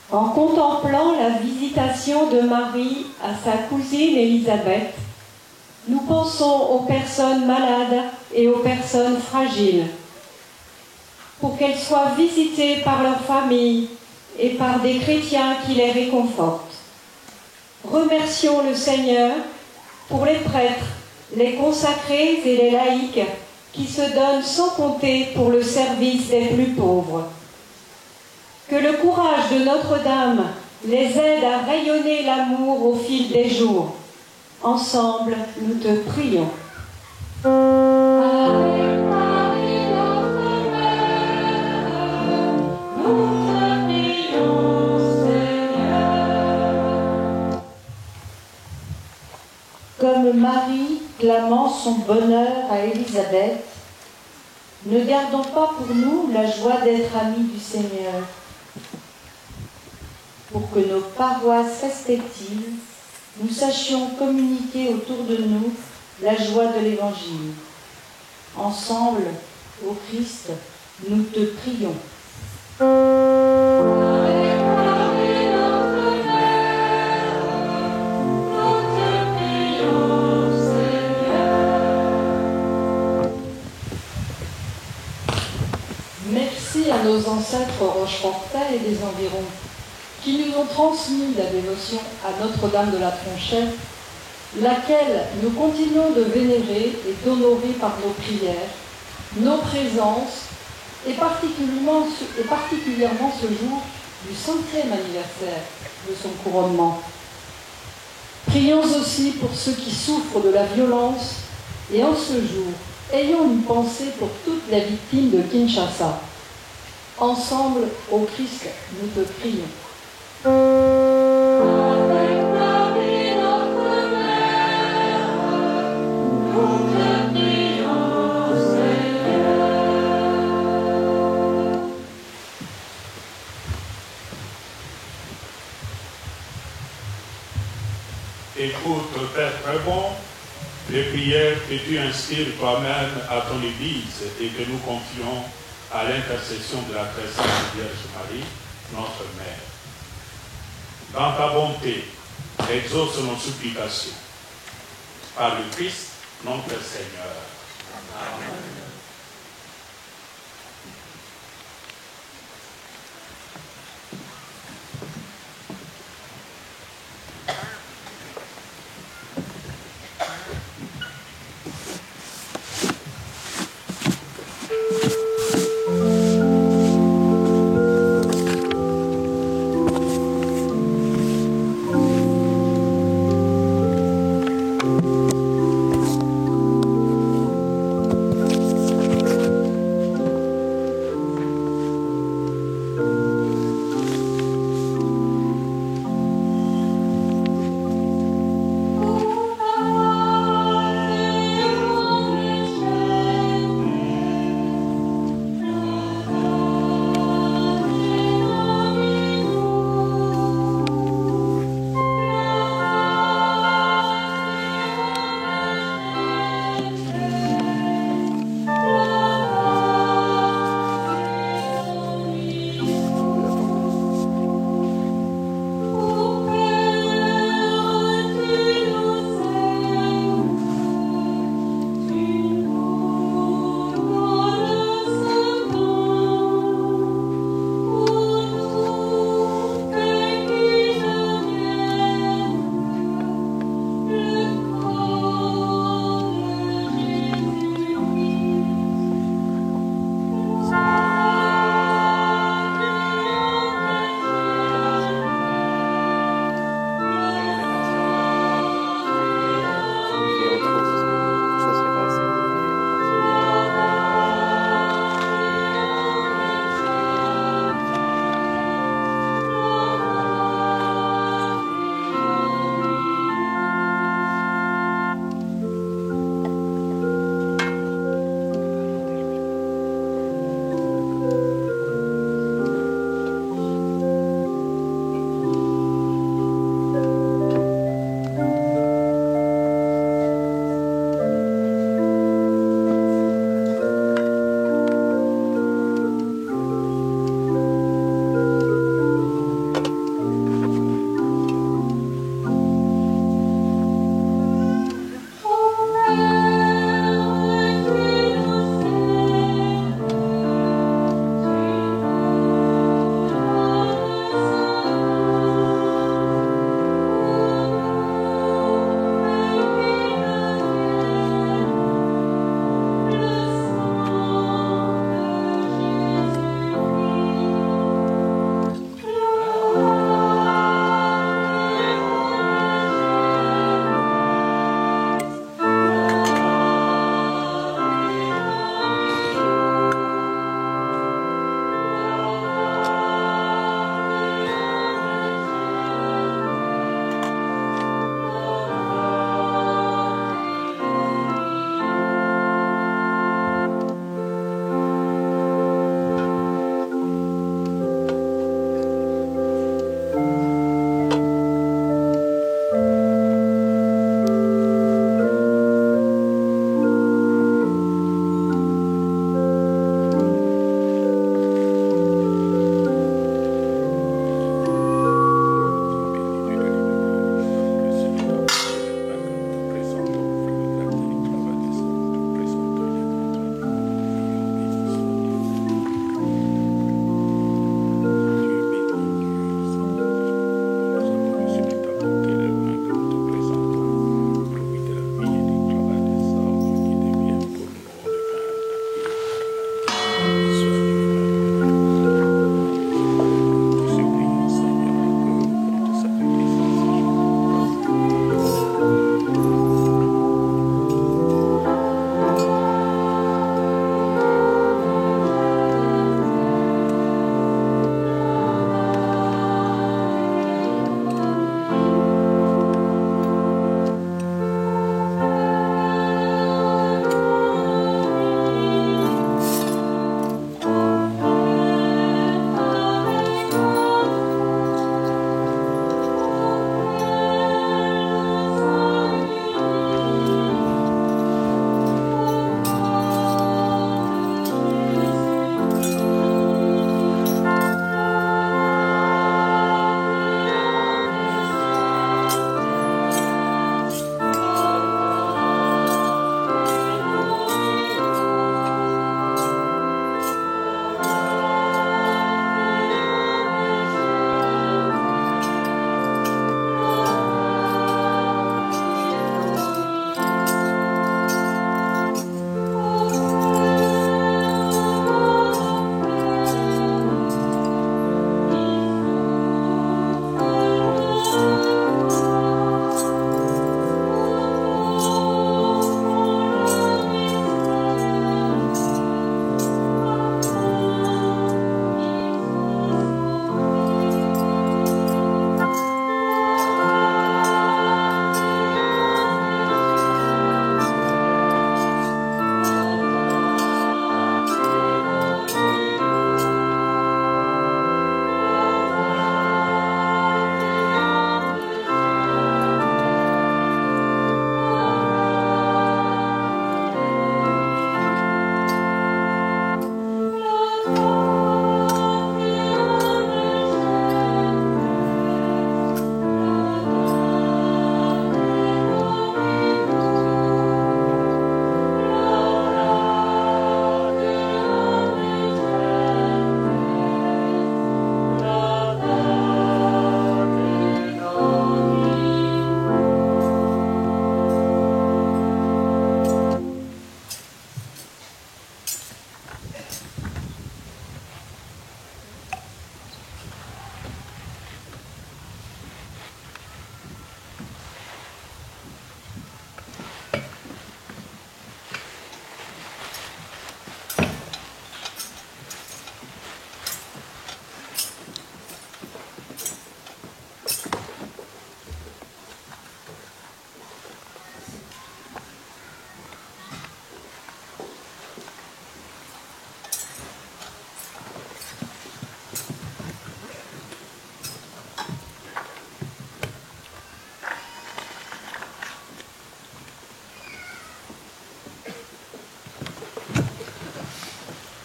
En contemplant la visitation de Marie à sa cousine Élisabeth, nous pensons aux personnes malades et aux personnes fragiles, pour qu'elles soient visitées par leur famille et par des chrétiens qui les réconfortent. Remercions le Seigneur pour les prêtres, les consacrés et les laïcs qui se donnent sans compter pour le service des plus pauvres. Que le courage de Notre-Dame les aide à rayonner l'amour au fil des jours. Ensemble, nous te prions. Avec Marie, notre Mère, nous te prions, Seigneur. Comme Marie clamant son bonheur à Élisabeth, ne gardons pas pour nous la joie d'être amis du Seigneur. Pour que nos paroisses respectives nous sachions communiquer autour de nous la joie de l'Évangile. Ensemble, ô Christ, nous te prions. Merci à nos ancêtres rochefortais et des environs, qui nous ont transmis la dévotion à Notre-Dame de la Tronchette, laquelle nous continuons de vénérer et d'honorer par nos prières, nos présences, et particulièrement ce jour du 5e anniversaire de son couronnement. Prions aussi pour ceux qui souffrent de la violence, et en ce jour, ayons une pensée pour toutes les victimes de Kinshasa. Ensemble, ô Christ, nous te prions. Écoute, Père très bon, les prières que tu inspires toi-même à ton Église et que nous confions à l'intercession de la très sainte Vierge Marie, notre Mère. Dans ta bonté, exauce nos supplications. Par le Christ, notre Seigneur. Amen.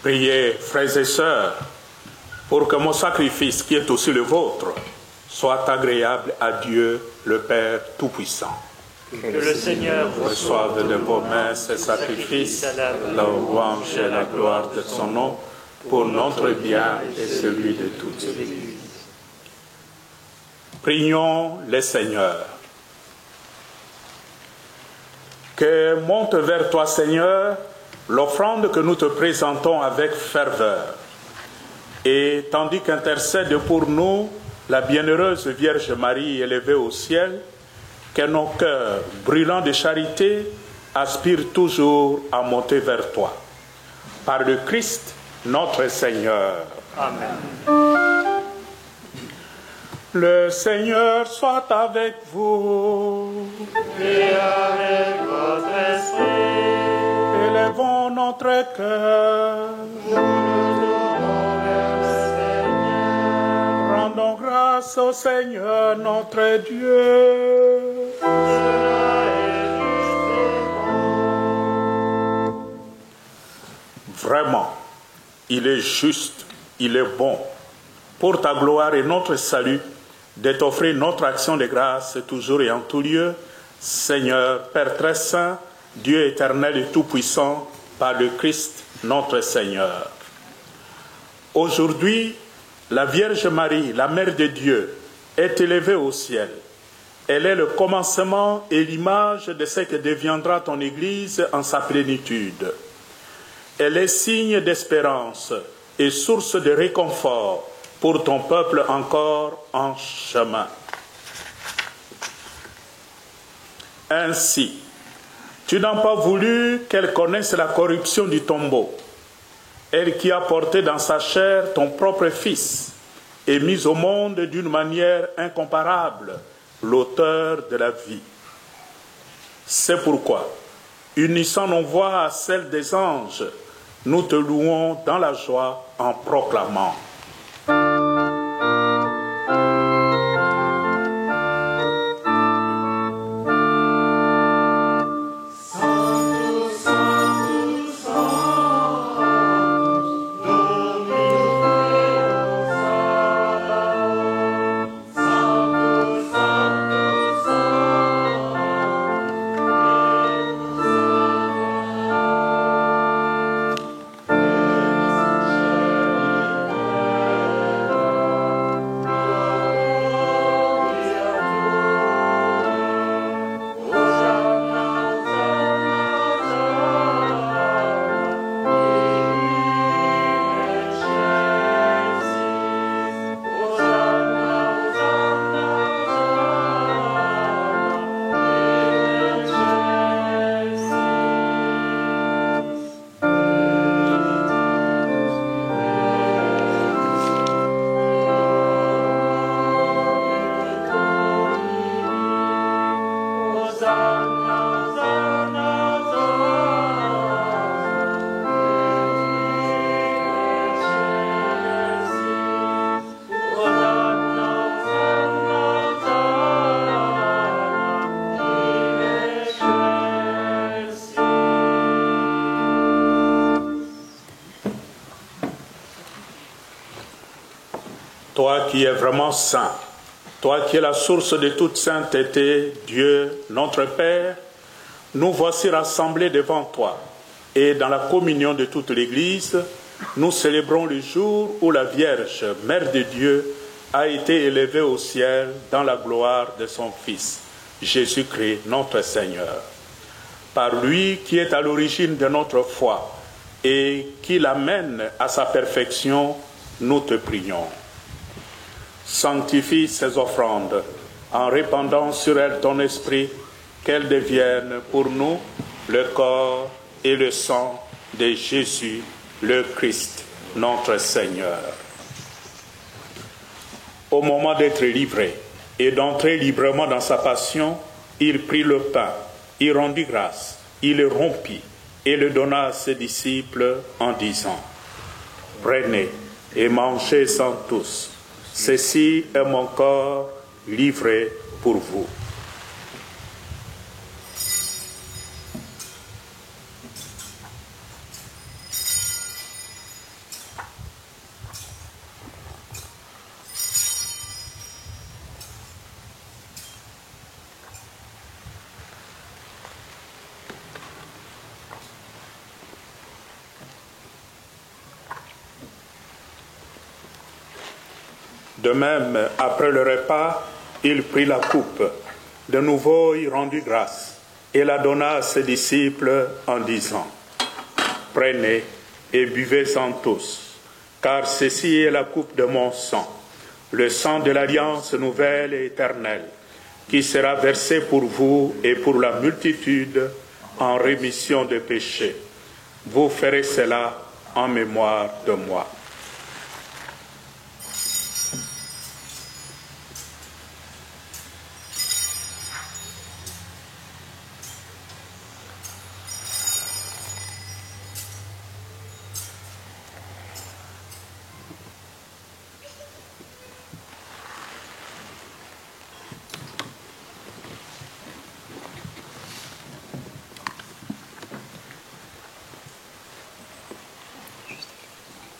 Priez, frères et sœurs, pour que mon sacrifice, qui est aussi le vôtre, soit agréable à Dieu, le Père Tout-Puissant. Que le Seigneur reçoive de vos mains ces sacrifices, la louange et la gloire de son nom, pour notre bien et celui de toute l'Église. Prions le Seigneur. Que monte vers toi, Seigneur, l'offrande que nous te présentons avec ferveur. Et tandis qu'intercède pour nous la bienheureuse Vierge Marie élevée au ciel, que nos cœurs brûlants de charité aspirent toujours à monter vers toi. Par le Christ, notre Seigneur. Amen. Le Seigneur soit avec vous. Et avec votre esprit. Élevons notre cœur. Nous nous tournons vers le Seigneur. Rendons grâce au Seigneur notre Dieu. Cela est juste et bon. Vraiment, il est juste, il est bon, pour ta gloire et notre salut, de t'offrir notre action de grâce toujours et en tout lieu, Seigneur, Père très saint, Dieu éternel et tout-puissant, par le Christ notre Seigneur. Aujourd'hui, la Vierge Marie, la Mère de Dieu, est élevée au ciel. Elle est le commencement et l'image de ce que deviendra ton Église en sa plénitude. Elle est signe d'espérance et source de réconfort pour ton peuple encore en chemin. Ainsi, tu n'as pas voulu qu'elle connaisse la corruption du tombeau, elle qui a porté dans sa chair ton propre Fils et mis au monde d'une manière incomparable l'auteur de la vie. C'est pourquoi, unissant nos voix à celles des anges, nous te louons dans la joie en proclamant. Toi qui es vraiment saint, toi qui es la source de toute sainteté, Dieu, notre Père, nous voici rassemblés devant toi. Et dans la communion de toute l'Église, nous célébrons le jour où la Vierge, Mère de Dieu, a été élevée au ciel dans la gloire de son Fils, Jésus-Christ, notre Seigneur. Par lui qui est à l'origine de notre foi et qui l'amène à sa perfection, nous te prions. Sanctifie ces offrandes en répandant sur elles ton esprit, qu'elles deviennent pour nous le corps et le sang de Jésus, le Christ, notre Seigneur. Au moment d'être livré et d'entrer librement dans sa passion, il prit le pain, il rendit grâce, il le rompit et le donna à ses disciples en disant : « Prenez et mangez-en tous. Ceci est mon corps livré pour vous. » De même, après le repas, il prit la coupe. De nouveau, il rendit grâce et la donna à ses disciples en disant: Prenez et buvez-en tous, car ceci est la coupe de mon sang, le sang de l'alliance nouvelle et éternelle, qui sera versé pour vous et pour la multitude en rémission de péchés. Vous ferez cela en mémoire de moi.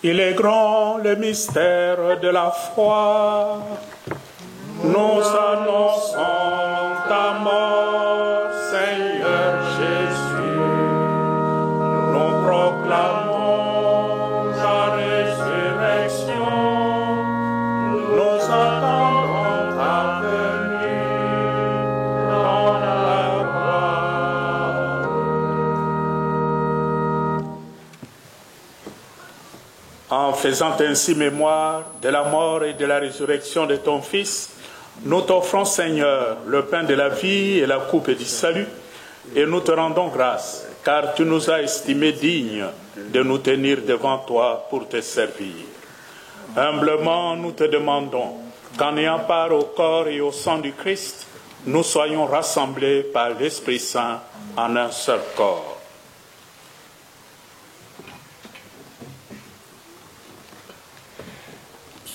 Il est grand le mystère de la foi. Nous annonçons ta mort, Seigneur Jésus. Nous proclamons ta résurrection. Nous attendons ta venue dans la gloire. En faisant ainsi mémoire de la mort et de la résurrection de ton Fils, nous t'offrons, Seigneur, le pain de la vie et la coupe du salut, et nous te rendons grâce, car tu nous as estimés dignes de nous tenir devant toi pour te servir. Humblement, nous te demandons qu'en ayant part au corps et au sang du Christ, nous soyons rassemblés par l'Esprit Saint en un seul corps.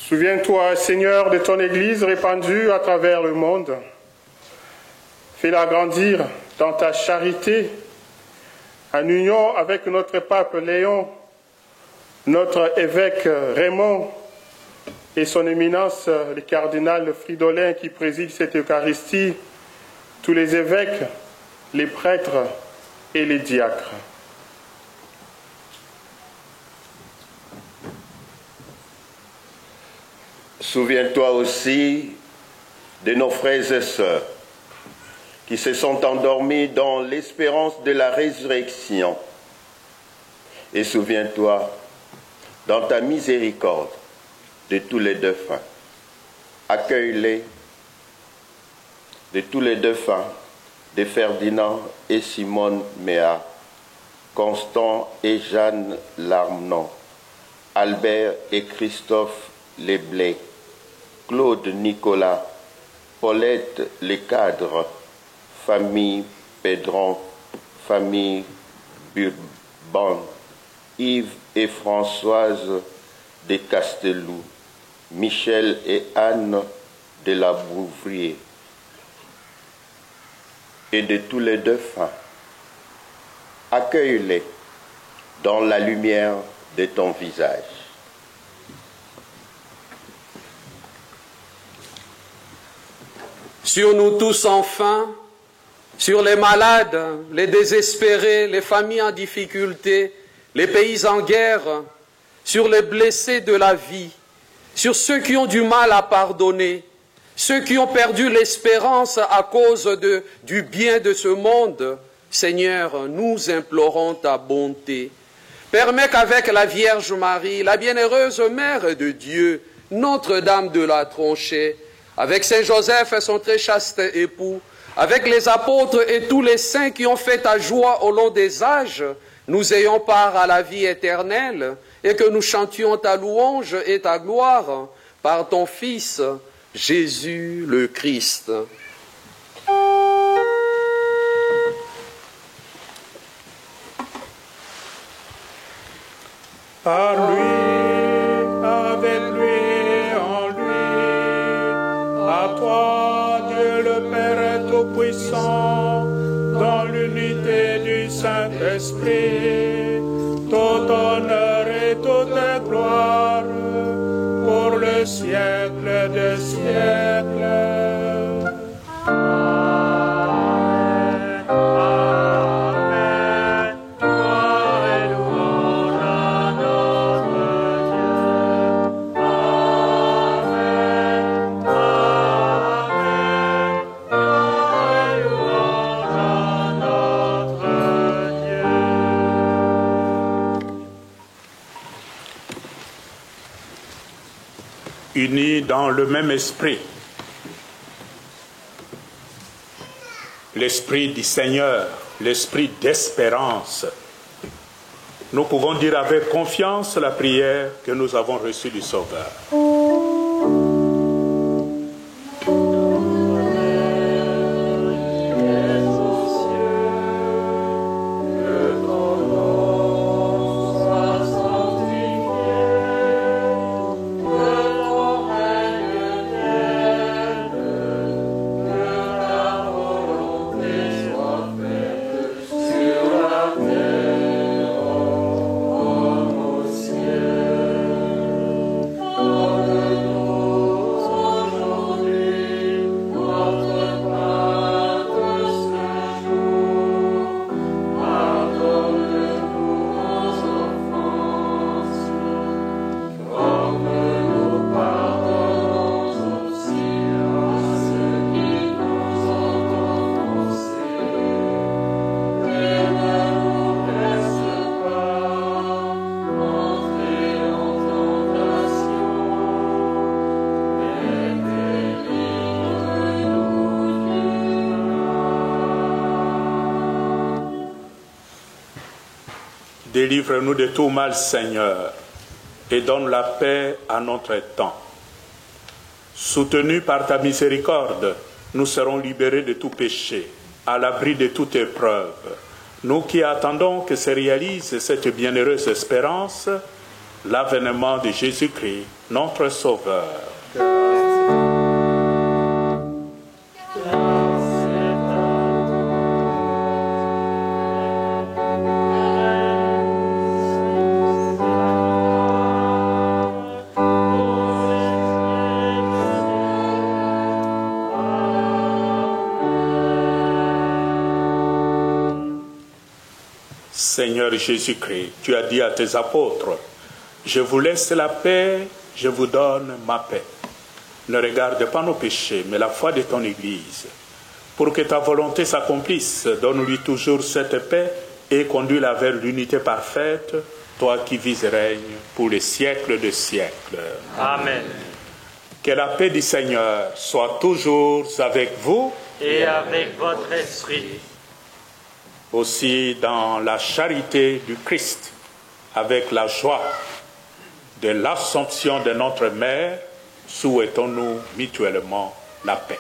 Souviens-toi, Seigneur, de ton Église répandue à travers le monde. Fais-la grandir dans ta charité, en union avec notre pape Léon, notre évêque Raymond et son éminence, le cardinal Fridolin qui préside cette Eucharistie, tous les évêques, les prêtres et les diacres. Souviens-toi aussi de nos frères et sœurs qui se sont endormis dans l'espérance de la résurrection. Et souviens-toi, dans ta miséricorde, de tous les défunts. Accueille-les, de tous les défunts, de Ferdinand et Simone Méa, Constant et Jeanne Larmenon, Albert et Christophe Leblay, Claude Nicolas, Paulette Les Cadres, famille Pédron, famille Burban, Yves et Françoise de Castelou, Michel et Anne de la Bouvrier, et de tous les défunts. Accueille-les dans la lumière de ton visage. Sur nous tous enfin, sur les malades, les désespérés, les familles en difficulté, les pays en guerre, sur les blessés de la vie, sur ceux qui ont du mal à pardonner, ceux qui ont perdu l'espérance à cause du bien de ce monde. Seigneur, nous implorons ta bonté. Permets qu'avec la Vierge Marie, la bienheureuse Mère de Dieu, Notre-Dame de la Tronchée, avec Saint Joseph et son très chaste époux, avec les apôtres et tous les saints qui ont fait ta joie au long des âges, nous ayons part à la vie éternelle et que nous chantions ta louange et ta gloire par ton Fils, Jésus le Christ. Par lui, avec lui, en lui, à toi, Dieu le Père Tout-Puissant, dans l'unité du Saint-Esprit, tout honneur et toute gloire, pour le siècle des siècles. Amen. unis dans le même esprit, l'esprit du Seigneur, l'esprit d'espérance, nous pouvons dire avec confiance la prière que nous avons reçue du Sauveur. Délivre-nous de tout mal, Seigneur, et donne la paix à notre temps. Soutenus par ta miséricorde, nous serons libérés de tout péché, à l'abri de toute épreuve. Nous qui attendons que se réalise cette bienheureuse espérance, l'avènement de Jésus-Christ, notre Sauveur. Seigneur Jésus-Christ, tu as dit à tes apôtres, « Je vous laisse la paix, je vous donne ma paix. Ne regarde pas nos péchés, mais la foi de ton Église. Pour que ta volonté s'accomplisse, donne-lui toujours cette paix et conduis-la vers l'unité parfaite, toi qui vis et règnes pour les siècles des siècles. » Amen. Que la paix du Seigneur soit toujours avec vous et avec votre esprit. Aussi dans la charité du Christ, avec la joie de l'Assomption de notre Mère, souhaitons-nous mutuellement la paix.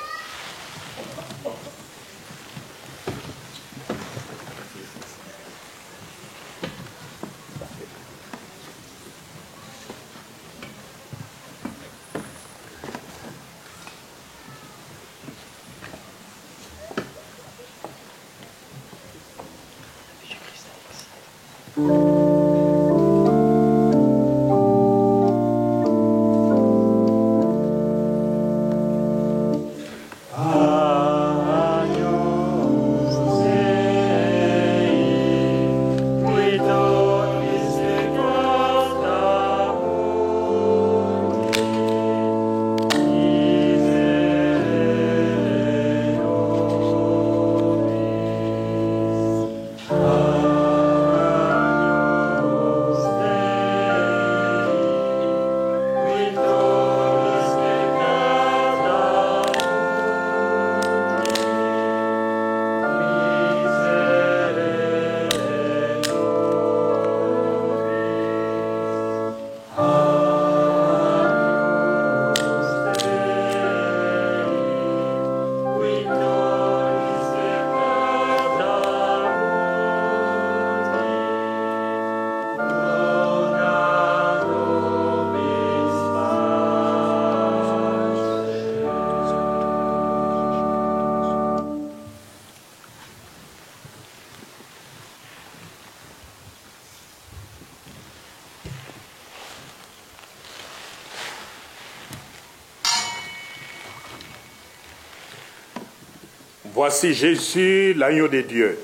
Voici Jésus, l'agneau de Dieu.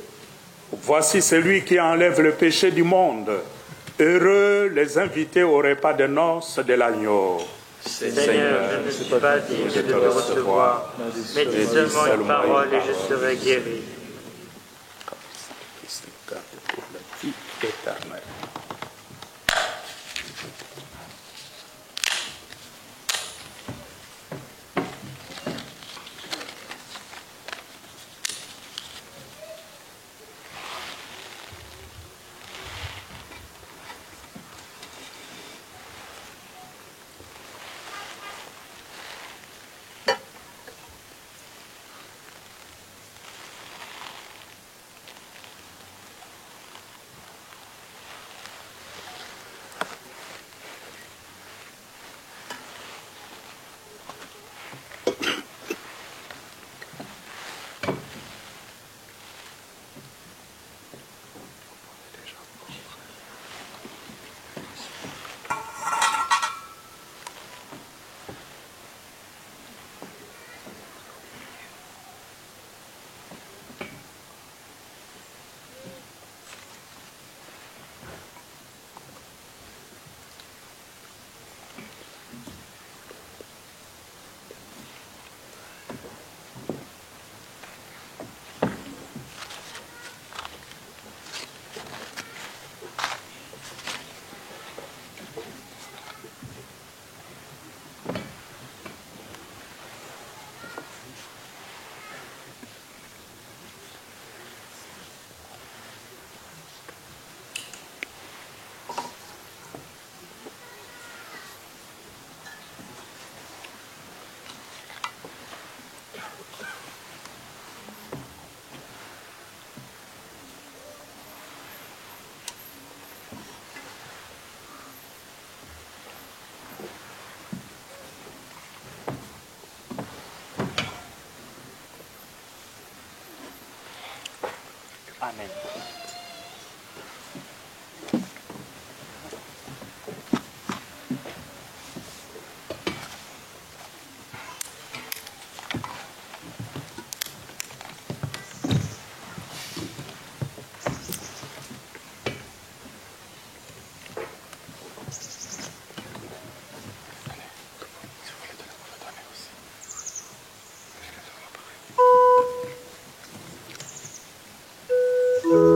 Voici celui qui enlève le péché du monde. Heureux les invités au repas de noces de l'agneau. Seigneur, je ne suis pas digne de te recevoir, mais dis seulement une parole et je serai guéri. Pour la vie éternelle. Amen. Thank you.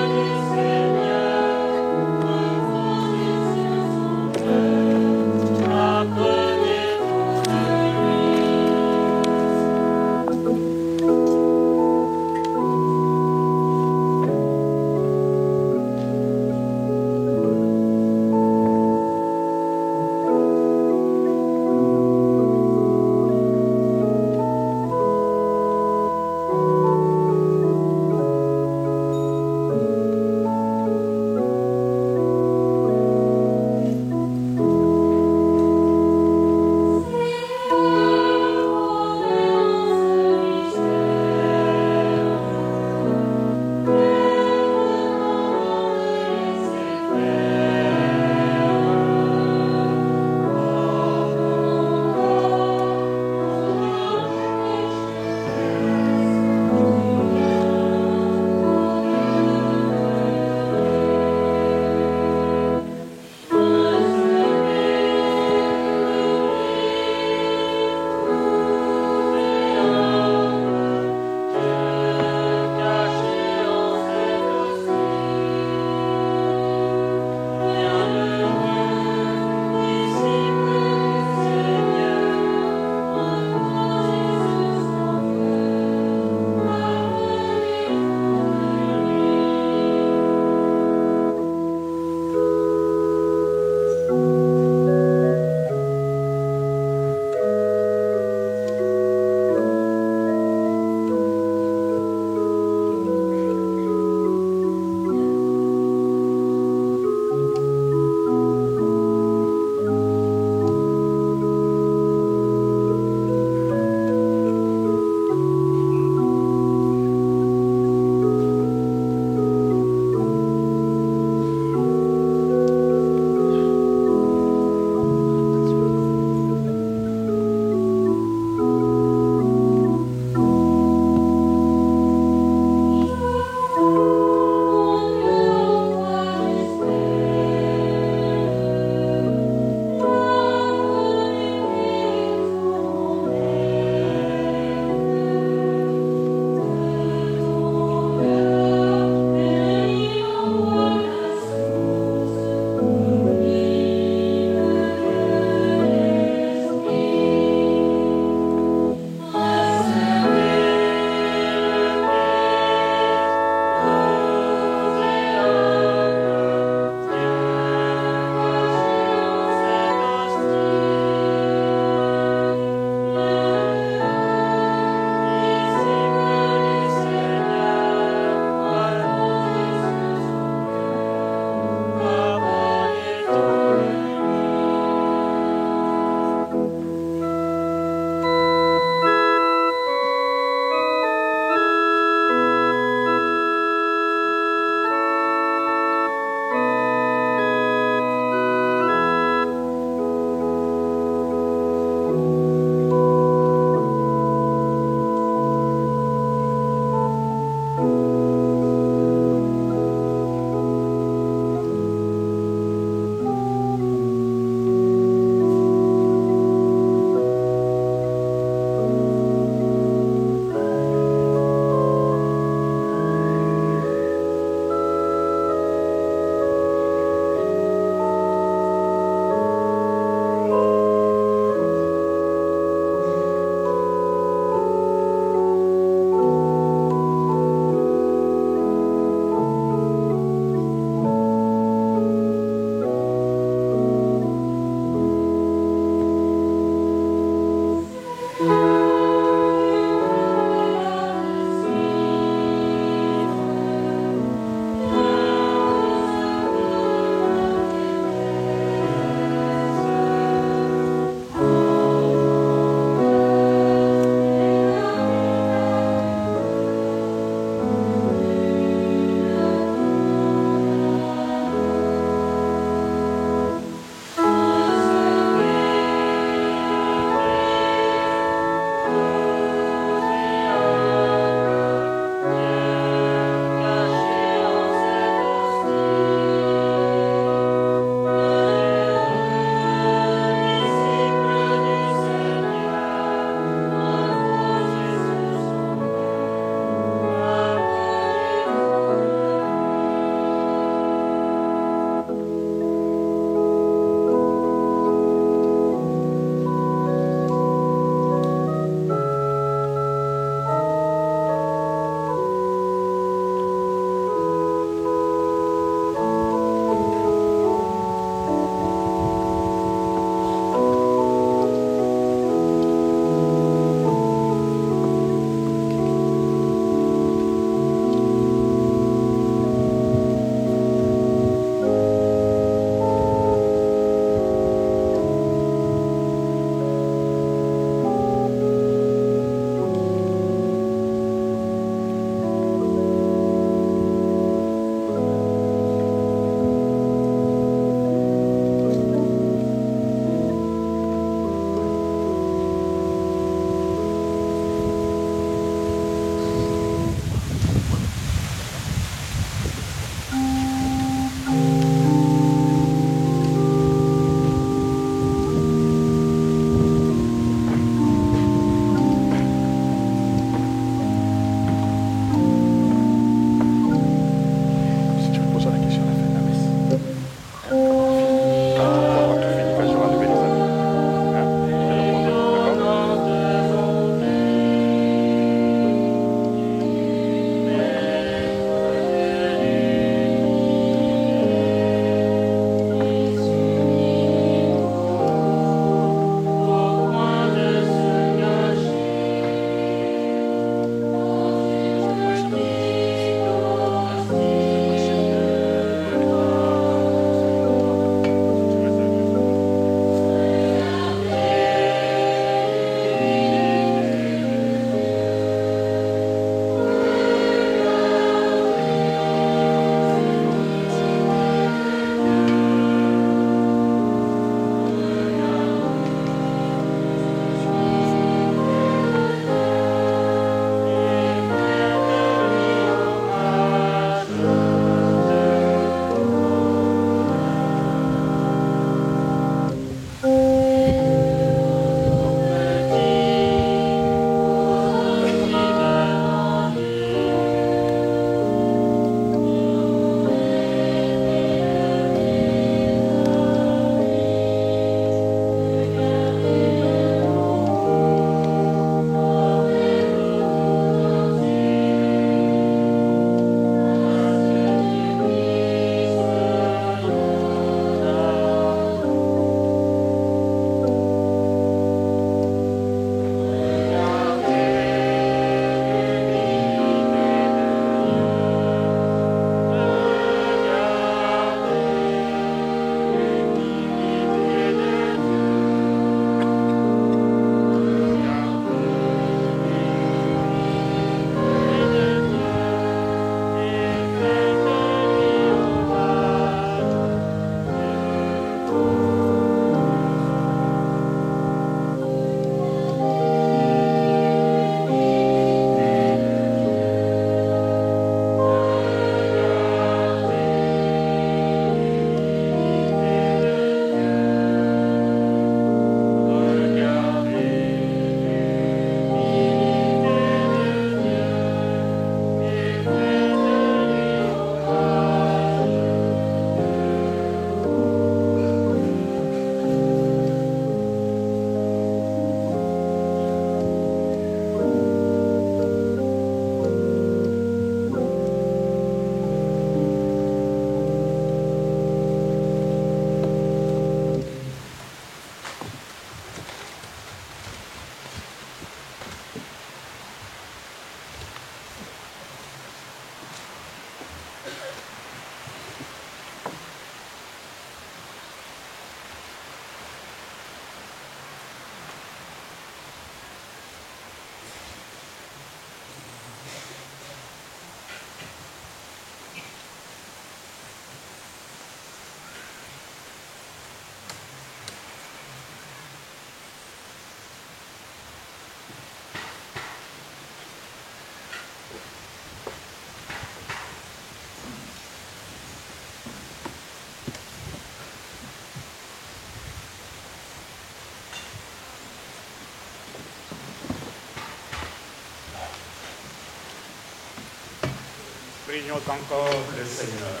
Prions encore le Seigneur.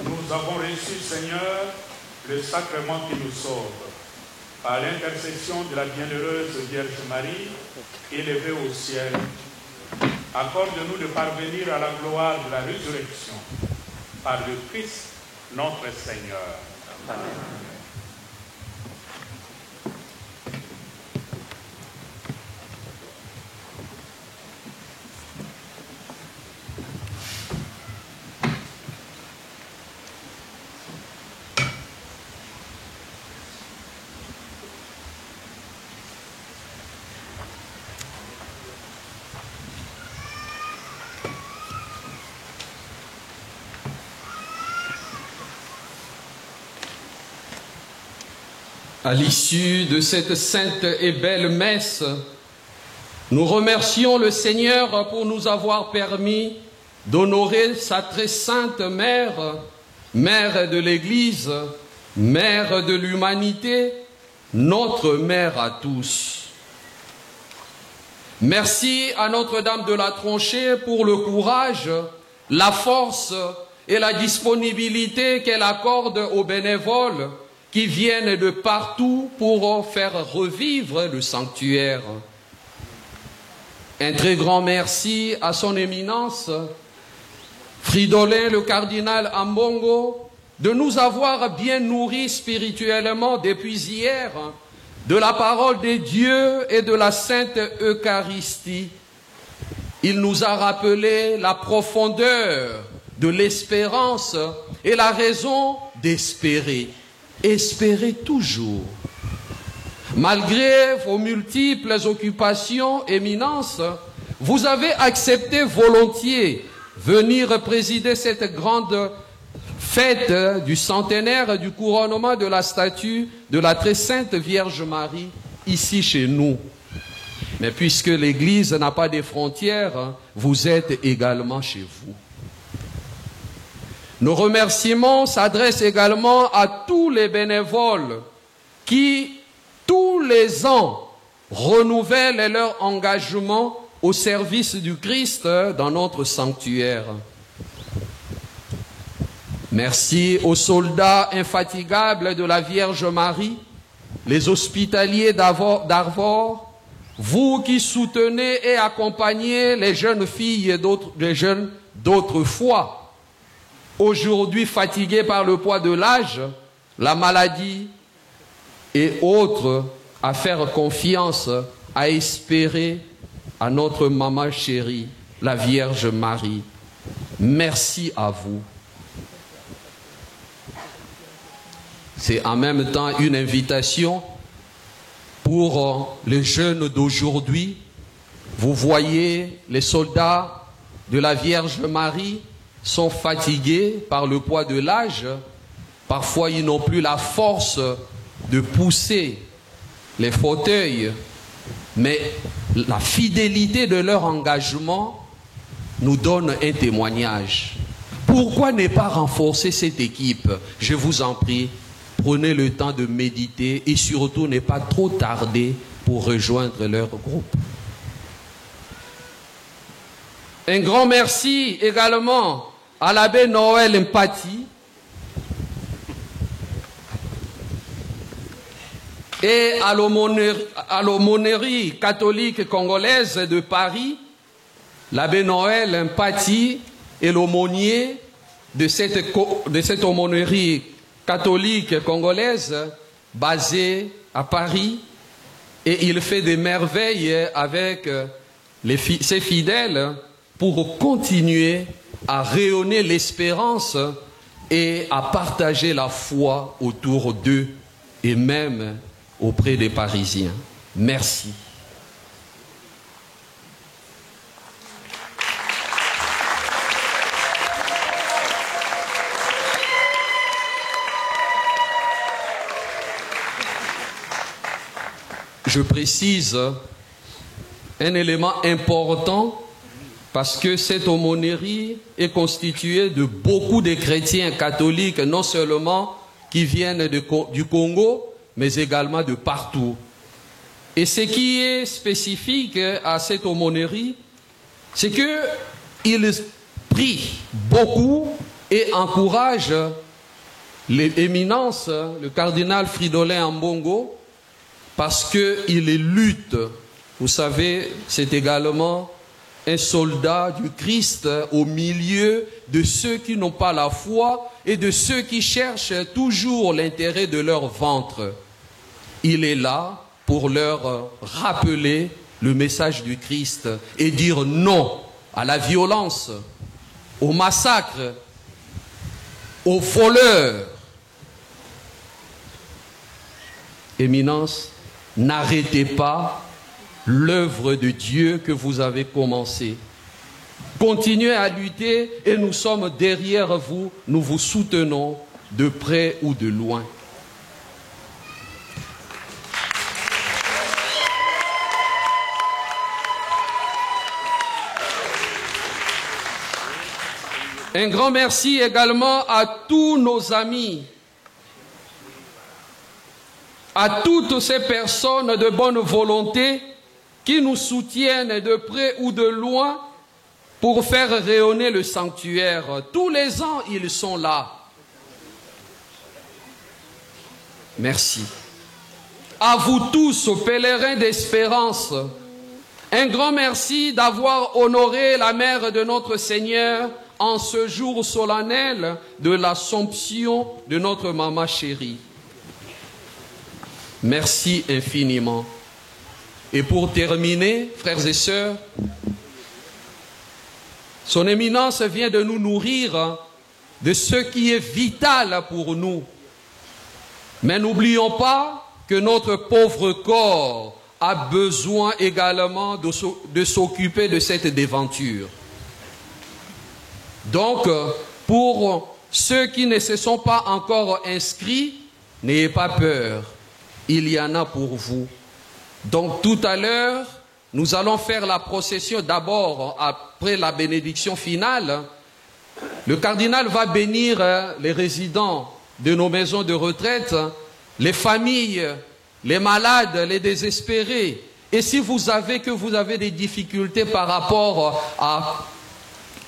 Nous avons reçu, Seigneur, le sacrement qui nous sauve. Par l'intercession de la bienheureuse Vierge Marie, élevée au ciel, accorde-nous de parvenir à la gloire de la résurrection. Par le Christ, notre Seigneur. Amen. À l'issue de cette sainte et belle messe, nous remercions le Seigneur pour nous avoir permis d'honorer sa très sainte mère, mère de l'Église, mère de l'humanité, notre mère à tous. Merci à Notre-Dame de la Tranchée pour le courage, la force et la disponibilité qu'elle accorde aux bénévoles qui viennent de partout pour faire revivre le sanctuaire. Un très grand merci à son éminence, Fridolin le cardinal Ambongo, de nous avoir bien nourris spirituellement depuis hier de la parole de Dieu et de la Sainte Eucharistie. Il nous a rappelé la profondeur de l'espérance et la raison d'espérer. Espérez toujours. Malgré vos multiples occupations, Éminence, vous avez accepté volontiers venir présider cette grande fête du centenaire du couronnement de la statue de la très sainte Vierge Marie ici chez nous. Mais puisque l'Église n'a pas de frontières, vous êtes également chez vous. Nos remerciements s'adressent également à tous les bénévoles qui, tous les ans, renouvellent leur engagement au service du Christ dans notre sanctuaire. Merci aux soldats infatigables de la Vierge Marie, les hospitaliers d'Arvor, vous qui soutenez et accompagnez les jeunes filles et jeunes d'autrefois, aujourd'hui fatigués par le poids de l'âge, la maladie et autres, à faire confiance, à espérer à notre maman chérie, la Vierge Marie. Merci à vous. C'est en même temps une invitation pour les jeunes d'aujourd'hui. Vous voyez, les soldats de la Vierge Marie sont fatigués par le poids de l'âge. Parfois, ils n'ont plus la force de pousser les fauteuils. Mais la fidélité de leur engagement nous donne un témoignage. Pourquoi ne pas renforcer cette équipe? Je vous en prie, prenez le temps de méditer et surtout ne pas trop tarder pour rejoindre leur groupe. Un grand merci également à l'abbé Noël Mpati et à l'aumônerie catholique congolaise de Paris. L'abbé Noël Mpati est l'aumônier de cette aumônerie catholique congolaise basée à Paris, et il fait des merveilles avec ses fidèles pour continuer à rayonner l'espérance et à partager la foi autour d'eux et même auprès des Parisiens. Merci. Je précise un élément important parce que cette aumônerie est constituée de beaucoup de chrétiens catholiques, non seulement qui viennent du Congo, mais également de partout. Et ce qui est spécifique à cette aumônerie, c'est qu'il prie beaucoup et encourage l'éminence, le cardinal Fridolin Ambongo, parce qu'il lutte. Vous savez, c'est également un soldat du Christ au milieu de ceux qui n'ont pas la foi et de ceux qui cherchent toujours l'intérêt de leur ventre. Il est là pour leur rappeler le message du Christ et dire non à la violence, au massacre, aux voleurs. Éminence, n'arrêtez pas l'œuvre de Dieu que vous avez commencée. Continuez à lutter et nous sommes derrière vous, nous vous soutenons de près ou de loin. Un grand merci également à tous nos amis, à toutes ces personnes de bonne volonté qui nous soutiennent de près ou de loin pour faire rayonner le sanctuaire. Tous les ans, ils sont là. Merci. À vous tous, pèlerins d'espérance, un grand merci d'avoir honoré la mère de notre Seigneur en ce jour solennel de l'Assomption de notre maman chérie. Merci infiniment. Et pour terminer, frères et sœurs, son éminence vient de nous nourrir de ce qui est vital pour nous. Mais n'oublions pas que notre pauvre corps a besoin également de s'occuper de cette déventure. Donc, pour ceux qui ne se sont pas encore inscrits, n'ayez pas peur. Il y en a pour vous. Donc, tout à l'heure, nous allons faire la procession d'abord, après la bénédiction finale. Le cardinal va bénir les résidents de nos maisons de retraite, les familles, les malades, les désespérés. Et si vous avez des difficultés par rapport à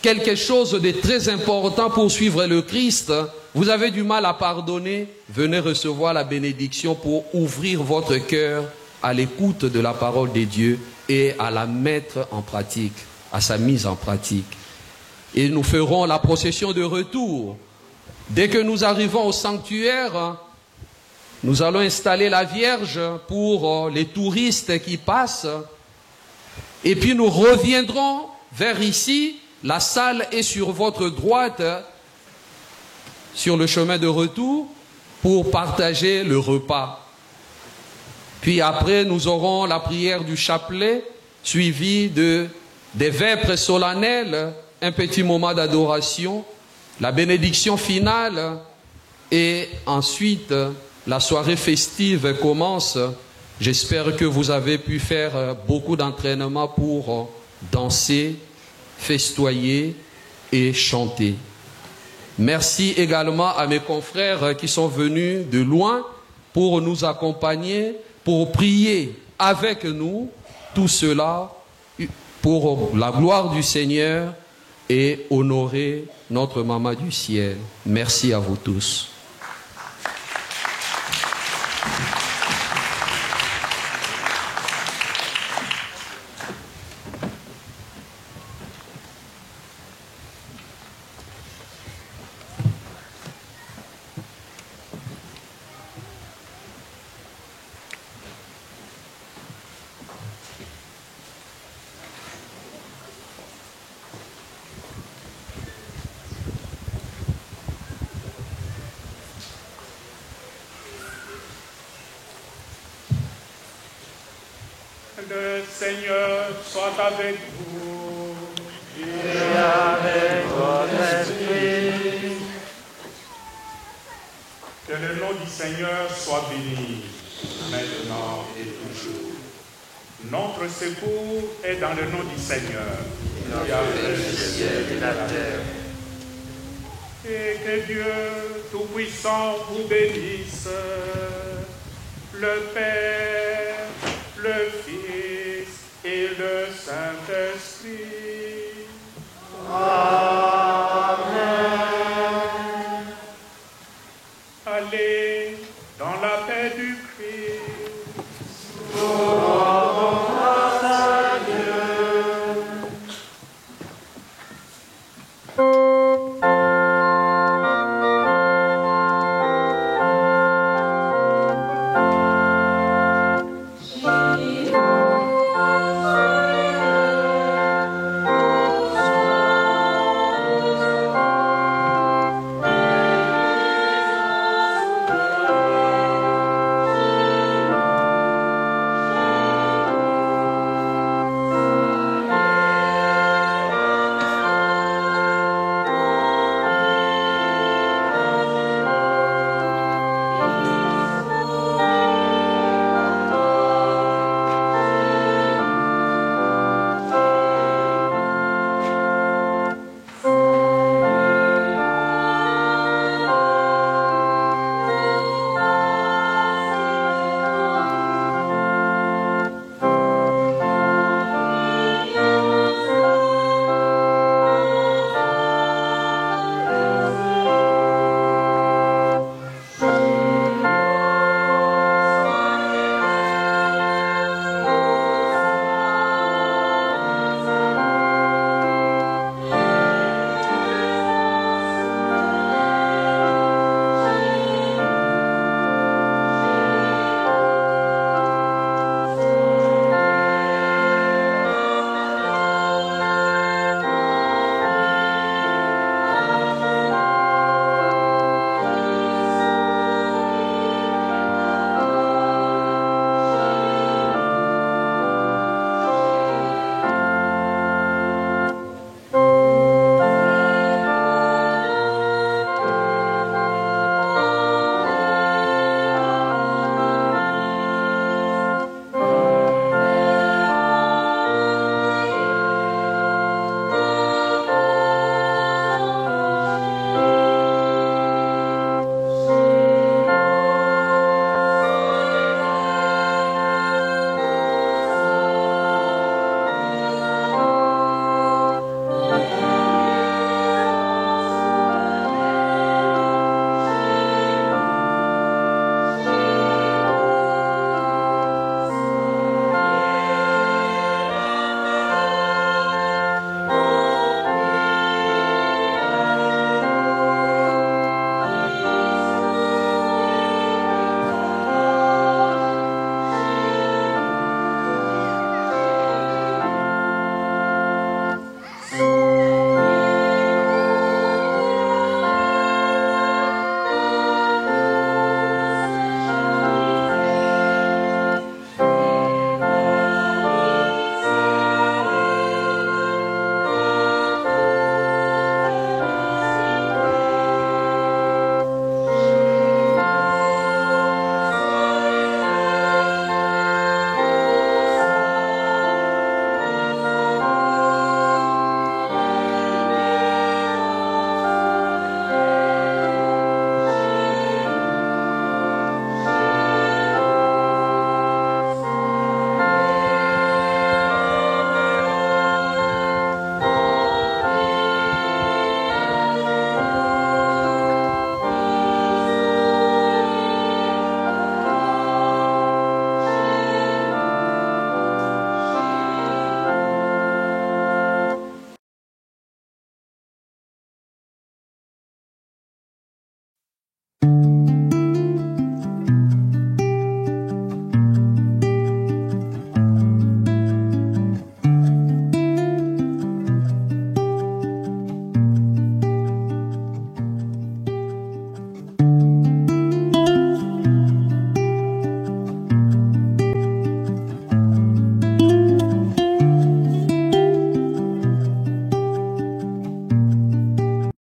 quelque chose de très important pour suivre le Christ, vous avez du mal à pardonner, venez recevoir la bénédiction pour ouvrir votre cœur à l'écoute de la parole de Dieu et à la mettre en pratique, à sa mise en pratique. Et nous ferons la procession de retour. Dès que nous arrivons au sanctuaire, nous allons installer la Vierge pour les touristes qui passent. Et puis nous reviendrons vers ici. La salle est sur votre droite, sur le chemin de retour, pour partager le repas. Puis après, nous aurons la prière du chapelet, suivie des vêpres solennelles, un petit moment d'adoration, la bénédiction finale, et ensuite, la soirée festive commence. J'espère que vous avez pu faire beaucoup d'entraînement pour danser, festoyer et chanter. Merci également à mes confrères qui sont venus de loin pour nous accompagner, pour prier avec nous, tout cela pour la gloire du Seigneur et honorer notre maman du ciel. Merci à vous tous. Le Seigneur soit avec vous. Et avec votre esprit. Que le nom du Seigneur soit béni, maintenant et toujours. Notre secours est dans le nom du Seigneur, qui a fait le ciel et la terre. Et que Dieu Tout-Puissant vous bénisse, le Père, le Fils et le Saint-Esprit. Amen.